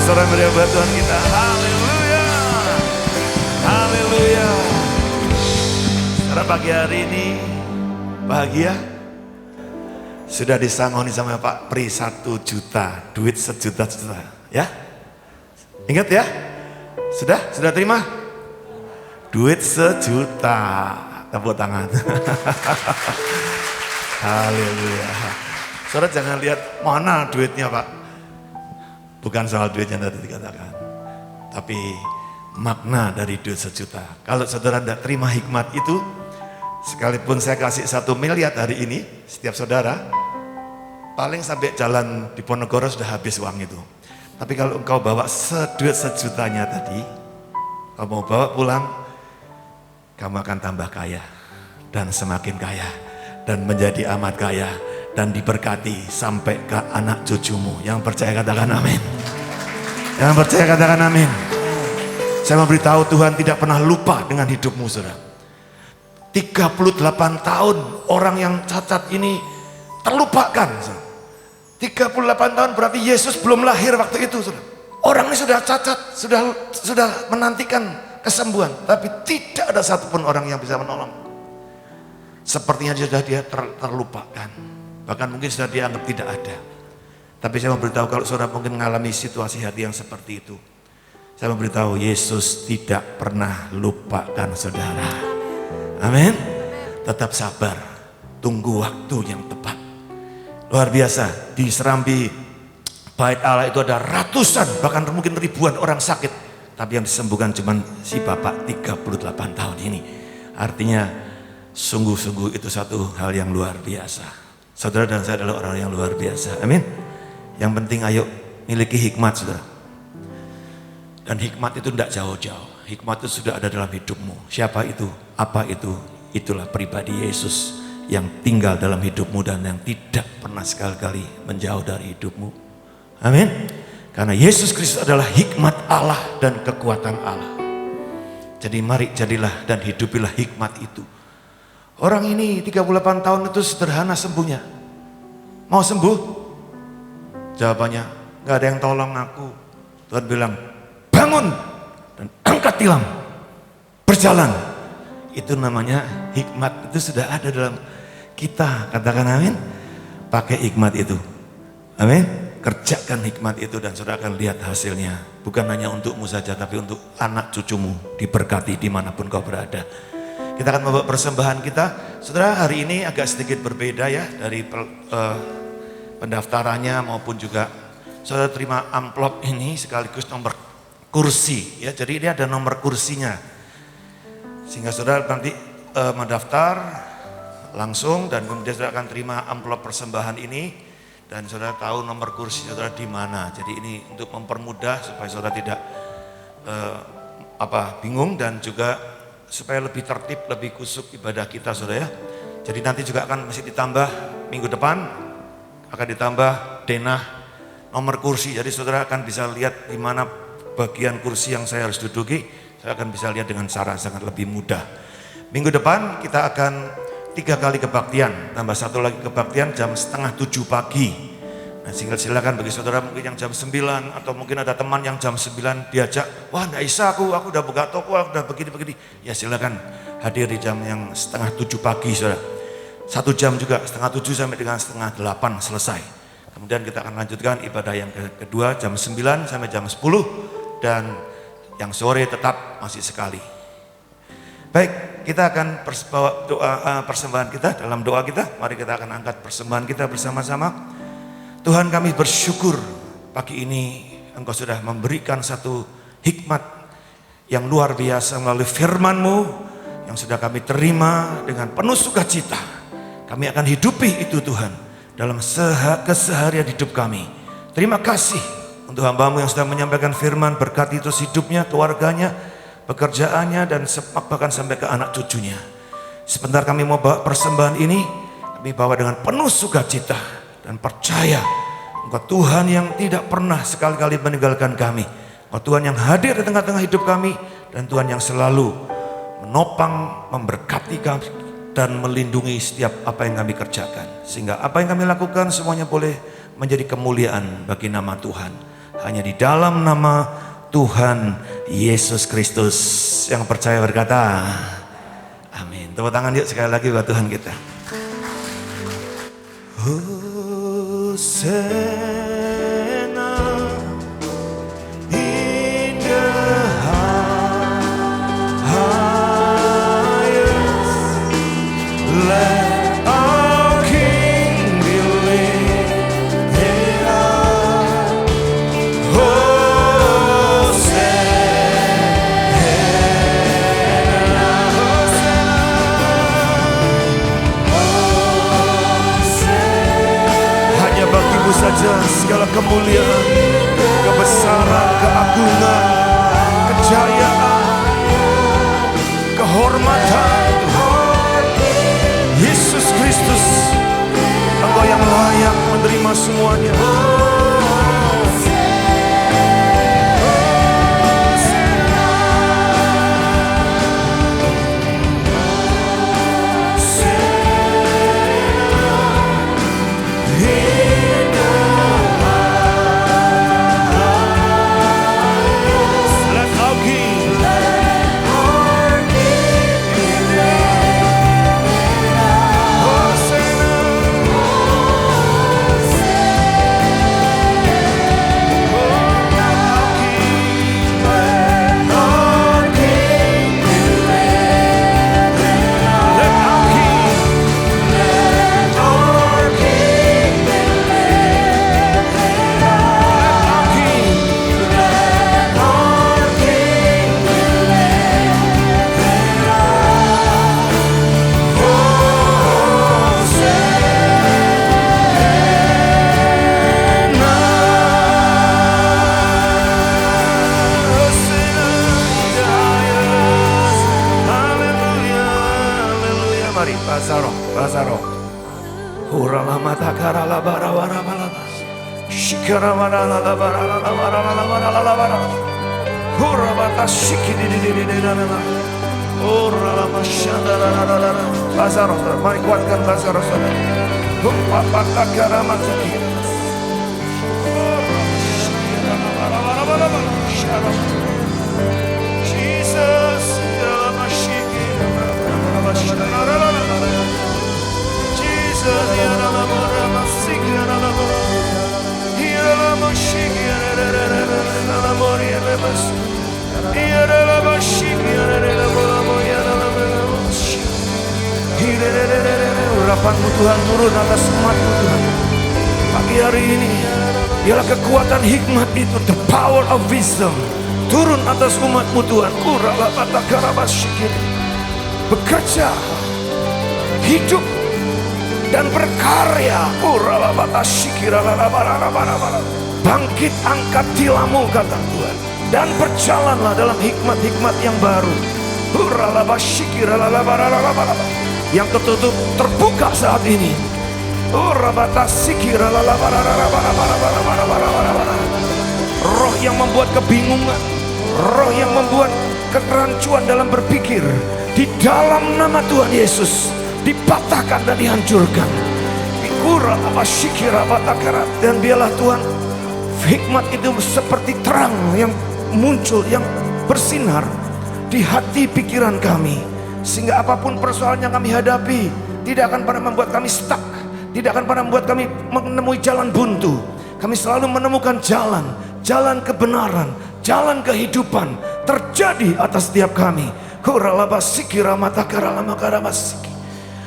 D: Saudara meriah buat Tuhan kita. Haleluya. Haleluya. Saudara pagi hari ini bahagia. Sudah disangoni sama Pak Pri 1 juta, duit 1 juta ya. Ingat ya? Sudah terima? Duit 1 juta. Tepuk tangan. Haleluya. Saudara jangan lihat mana duitnya Pak. Bukan soal duit yang tadi dikatakan, tapi makna dari duit 1 juta. Kalau saudara tidak terima hikmat itu, sekalipun saya kasih 1 miliar hari ini, setiap saudara, paling sampai jalan di Ponorogo sudah habis uang itu. Tapi kalau engkau bawa duit 1 jutanya tadi, kau mau bawa pulang, kamu akan tambah kaya, dan semakin kaya, dan menjadi amat kaya, dan diberkati sampai ke anak cucumu. Yang percaya katakan amin. Yang percaya katakan amin. Saya mau beritahu Tuhan tidak pernah lupa dengan hidupmu saudara. 38 tahun orang yang cacat ini terlupakan. 38 tahun berarti Yesus belum lahir waktu itu saudara. Orang ini sudah cacat, sudah menantikan kesembuhan, tapi tidak ada satupun orang yang bisa menolong. Sepertinya sudah dia terlupakan. Bahkan mungkin sudah dianggap tidak ada. Tapi saya mau beritahu kalau saudara mungkin mengalami situasi hati yang seperti itu, saya mau beritahu Yesus tidak pernah lupakan saudara. Amin. Tetap sabar, tunggu waktu yang tepat. Luar biasa, di Serambi Bait Allah itu ada ratusan bahkan mungkin ribuan orang sakit, tapi yang disembuhkan cuma si bapak 38 tahun ini. Artinya sungguh-sungguh itu satu hal yang luar biasa. Saudara dan saya adalah orang yang luar biasa. Amin. Yang penting ayo miliki hikmat saudara. Dan hikmat itu tidak jauh-jauh. Hikmat itu sudah ada dalam hidupmu. Siapa itu? Apa itu? Itulah pribadi Yesus yang tinggal dalam hidupmu dan yang tidak pernah sekali-kali menjauh dari hidupmu. Amin. Karena Yesus Kristus adalah hikmat Allah dan kekuatan Allah.
E: Jadi mari jadilah dan hidupilah hikmat itu. Orang ini 38 tahun itu sederhana sembuhnya. Mau sembuh? Jawabannya, gak ada yang tolong aku. Tuhan bilang, bangun dan angkat tilam, berjalan. Itu namanya hikmat, itu sudah ada dalam kita. Katakan amin. Pakai hikmat itu. Amin. Kerjakan hikmat itu dan saudara akan lihat hasilnya. Bukan hanya untukmu saja, tapi untuk anak cucumu, diberkati dimanapun kau berada. Kita akan membawa persembahan kita. Saudara, hari ini agak sedikit berbeda ya dari pendaftarannya maupun juga saudara terima amplop ini sekaligus nomor kursi ya. Jadi ini ada nomor kursinya. Sehingga saudara nanti mendaftar langsung dan kemudian saudara akan terima amplop persembahan ini. Dan saudara tahu nomor kursi saudara di mana. Jadi ini untuk mempermudah supaya saudara tidak bingung dan juga supaya lebih tertib, lebih kusuk ibadah kita saudara ya. Jadi nanti juga akan masih ditambah minggu depan akan ditambah denah nomor kursi. Jadi saudara akan bisa lihat di mana bagian kursi yang saya harus duduki. Saya akan bisa lihat dengan cara sangat lebih mudah. Minggu depan kita akan 3 kali kebaktian, tambah 1 lagi kebaktian jam 6:30 pagi. Nah, silakan bagi saudara mungkin yang jam 9 atau mungkin ada teman yang jam 9 diajak, wah enggak bisa aku udah buka toko, aku udah begini-begini. Ya silakan hadir di jam yang 6:30 pagi saudara. 1 jam juga 7:30 sampai dengan 7:30 selesai. Kemudian kita akan lanjutkan ibadah yang kedua jam 9 sampai jam 10 dan yang sore tetap masih sekali. Baik, kita akan bawa doa persembahan kita dalam doa kita. Mari kita akan angkat persembahan kita bersama-sama. Tuhan, kami bersyukur pagi ini Engkau sudah memberikan satu hikmat yang luar biasa melalui firman-Mu yang sudah kami terima dengan penuh sukacita. Kami akan hidupi itu Tuhan dalam keseharian hidup kami. Terima kasih untuk hamba-Mu yang sudah menyampaikan firman, berkati terus hidupnya, keluarganya, pekerjaannya dan bahkan sampai ke anak cucunya. Sebentar kami mau bawa persembahan ini, kami bawa dengan penuh sukacita dan percaya Engkau Tuhan yang tidak pernah sekali-kali meninggalkan kami. Engkau Tuhan yang hadir di tengah-tengah hidup kami dan Tuhan yang selalu menopang, memberkati kami dan melindungi setiap apa yang kami kerjakan. Sehingga apa yang kami lakukan semuanya boleh menjadi kemuliaan bagi nama Tuhan. Hanya di dalam nama Tuhan Yesus Kristus yang percaya berkata amin. Tepuk tangan yuk sekali lagi buat Tuhan kita. Hosana in the highest, let our King be lifted up. Saja segala kemuliaan, kebesaran, keagungan, kejayaan, kehormatan Yesus Kristus. Engkau yang layak menerima semuanya. Basaro. Urala mata karala bara bara bara. Shikara bara la bara la bara la bara la bara. Lazarus, mari kuatkan Lazarus. Jesus, urapanmu Tuhan turun atas umatmu Tuhan. Pagi hari ini biarlah kekuatan hikmat itu, the power of wisdom, turun atas umatmu Tuhan. Bekerja, hidup dan berkarya. Bangkit angkat tilammu kata Tuhan, dan berjalanlah dalam hikmat-hikmat yang baru. Yang ketutup terbuka saat ini. Roh yang membuat kebingungan, roh yang membuat kerancuan dalam berpikir, di dalam nama Tuhan Yesus dipatahkan dan dihancurkan. Dan biarlah Tuhan, hikmat itu seperti terang yang muncul, yang bersinar di hati pikiran kami, sehingga apapun persoalan yang kami hadapi tidak akan pernah membuat kami stuck, tidak akan pernah membuat kami menemui jalan buntu. Kami selalu menemukan jalan, jalan kebenaran, jalan kehidupan terjadi atas setiap kami.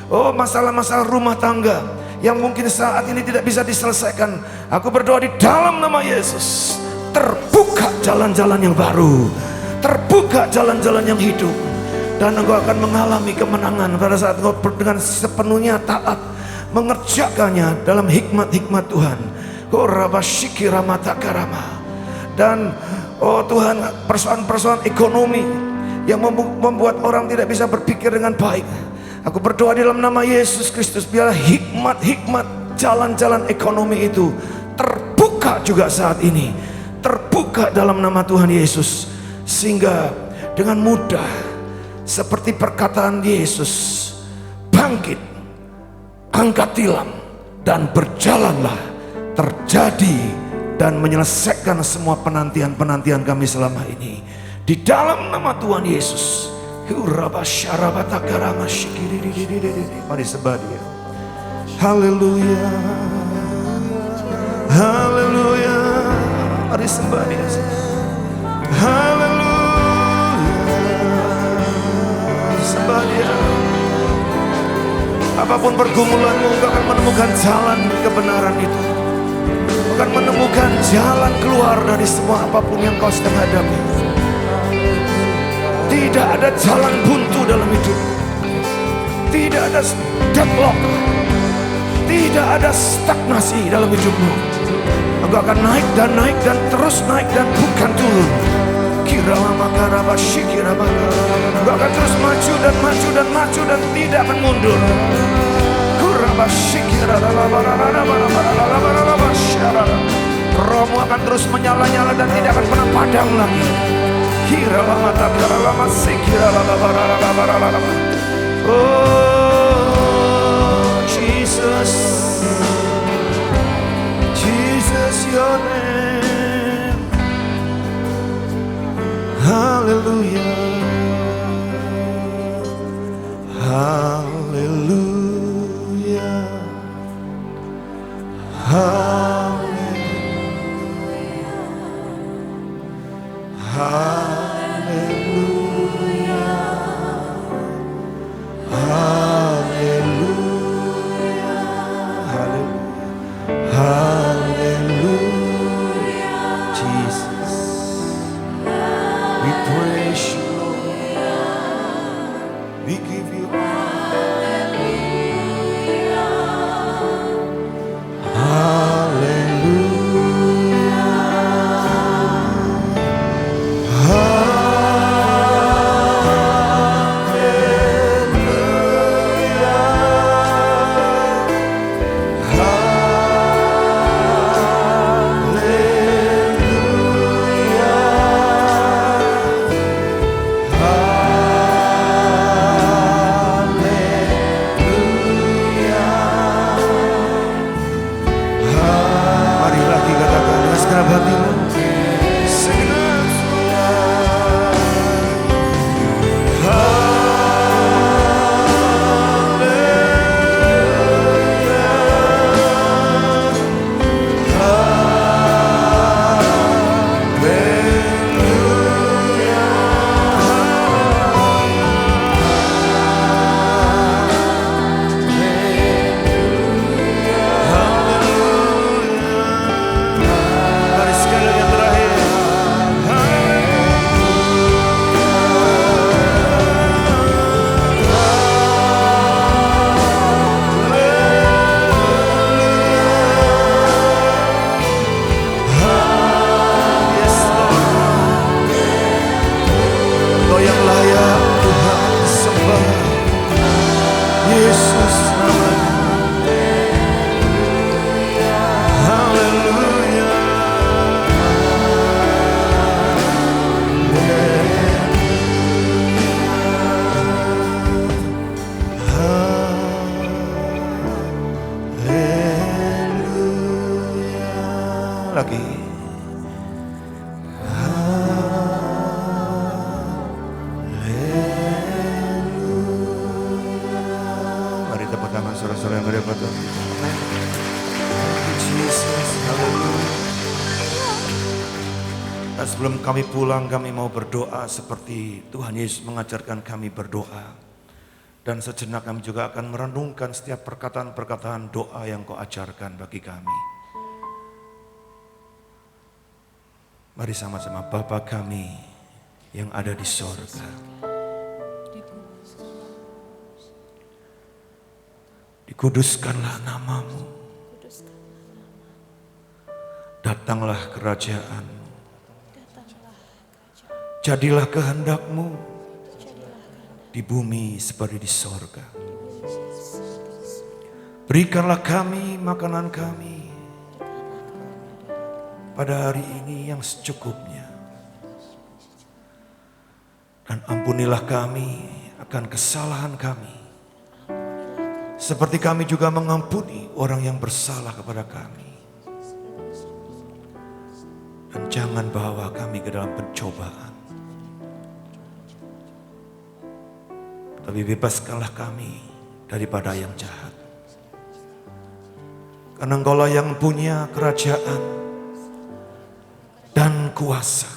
E: Oh, masalah-masalah rumah tangga yang mungkin saat ini tidak bisa diselesaikan, aku berdoa di dalam nama Yesus, terbuka jalan-jalan yang baru, terbuka jalan-jalan yang hidup, dan engkau akan mengalami kemenangan pada saat engkau dengan sepenuhnya taat mengerjakannya dalam hikmat-hikmat Tuhan. Dan oh Tuhan, persoalan-persoalan ekonomi yang membuat orang tidak bisa berpikir dengan baik, aku berdoa di dalam nama Yesus Kristus, biarlah hikmat-hikmat jalan-jalan ekonomi itu terbuka juga saat ini, terbuka dalam nama Tuhan Yesus, sehingga dengan mudah seperti perkataan Yesus, bangkit, angkat tilam, dan berjalanlah, terjadi dan menyelesaikan semua penantian-penantian kami selama ini di dalam nama Tuhan Yesus. Mari sembah Dia. Haleluya, haleluya, mari sembah Dia. Haleluya, sembah Dia. Apapun pergumulanmu, engkau akan menemukan jalan kebenaran itu, akan menemukan jalan keluar dari semua apapun yang kau sedang hadapi. Tidak ada jalan buntu dalam hidup, tidak ada deadlock, tidak ada stagnasi dalam hidupmu. Engkau akan naik dan terus naik dan bukan turun. Engkau akan terus maju dan tidak akan mundur. Rohmu akan terus menyala-nyala dan tidak akan pernah padam lagi. Oh Jesus, Jesus your name. Hallelujah, hallelujah, hallelujah. buat Tuhan. Amen. Thank you, Jesus. Haleluya. Dan sebelum kami pulang, kami mau berdoa seperti Tuhan Yesus mengajarkan kami berdoa. Dan sejenak kami juga akan merenungkan setiap perkataan-perkataan doa yang Kau ajarkan bagi kami. Mari sama-sama, Bapa kami yang ada di sorga. Dikuduskanlah namamu. Datanglah kerajaan-Mu. Jadilah kehendak-Mu di bumi seperti di sorga. Berikanlah kami makanan kami pada hari ini yang secukupnya. Dan ampunilah kami akan kesalahan kami, seperti kami juga mengampuni orang yang bersalah kepada kami. Dan jangan bawa kami ke dalam pencobaan, tapi bebaskanlah kami daripada yang jahat. Karena Engkaulah yang punya kerajaan dan kuasa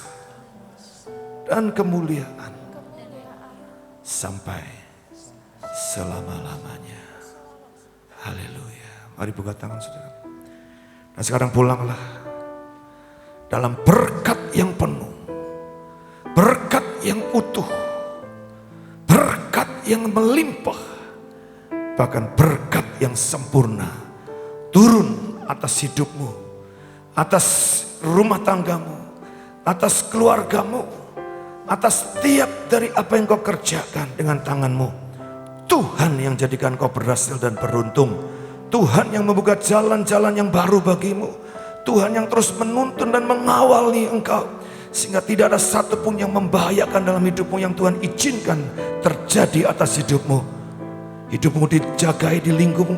E: dan kemuliaan sampai selama-lamanya. Haleluya. Mari buka tangan saudara. Dan sekarang pulanglah dalam berkat yang penuh, berkat yang utuh, berkat yang melimpah, bahkan berkat yang sempurna turun atas hidupmu, atas rumah tanggamu, atas keluargamu, atas setiap dari apa yang kau kerjakan dengan tanganmu. Tuhan yang jadikan kau berhasil dan beruntung. Tuhan yang membuka jalan-jalan yang baru bagimu. Tuhan yang terus menuntun dan mengawali engkau, sehingga tidak ada satupun yang membahayakan dalam hidupmu yang Tuhan izinkan terjadi atas hidupmu. Hidupmu dijagai,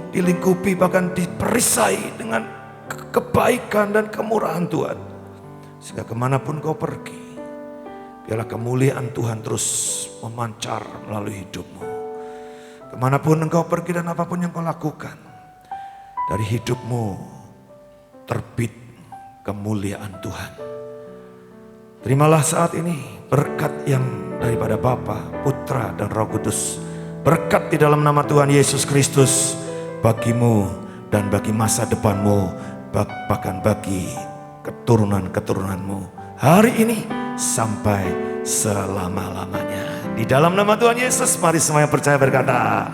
E: dilingkupi, bahkan diperisai dengan kebaikan dan kemurahan Tuhan. Sehingga kemanapun kau pergi, biarlah kemuliaan Tuhan terus memancar melalui hidupmu. Kemanapun engkau pergi dan apapun yang kau lakukan, dari hidupmu terbit kemuliaan Tuhan. Terimalah saat ini berkat yang daripada Bapa, Putra, dan Roh Kudus. Berkat di dalam nama Tuhan Yesus Kristus bagimu dan bagi masa depanmu, bahkan bagi keturunan-keturunanmu hari ini sampai selama-lamanya. Di dalam nama Tuhan Yesus, mari semua yang percaya berkata,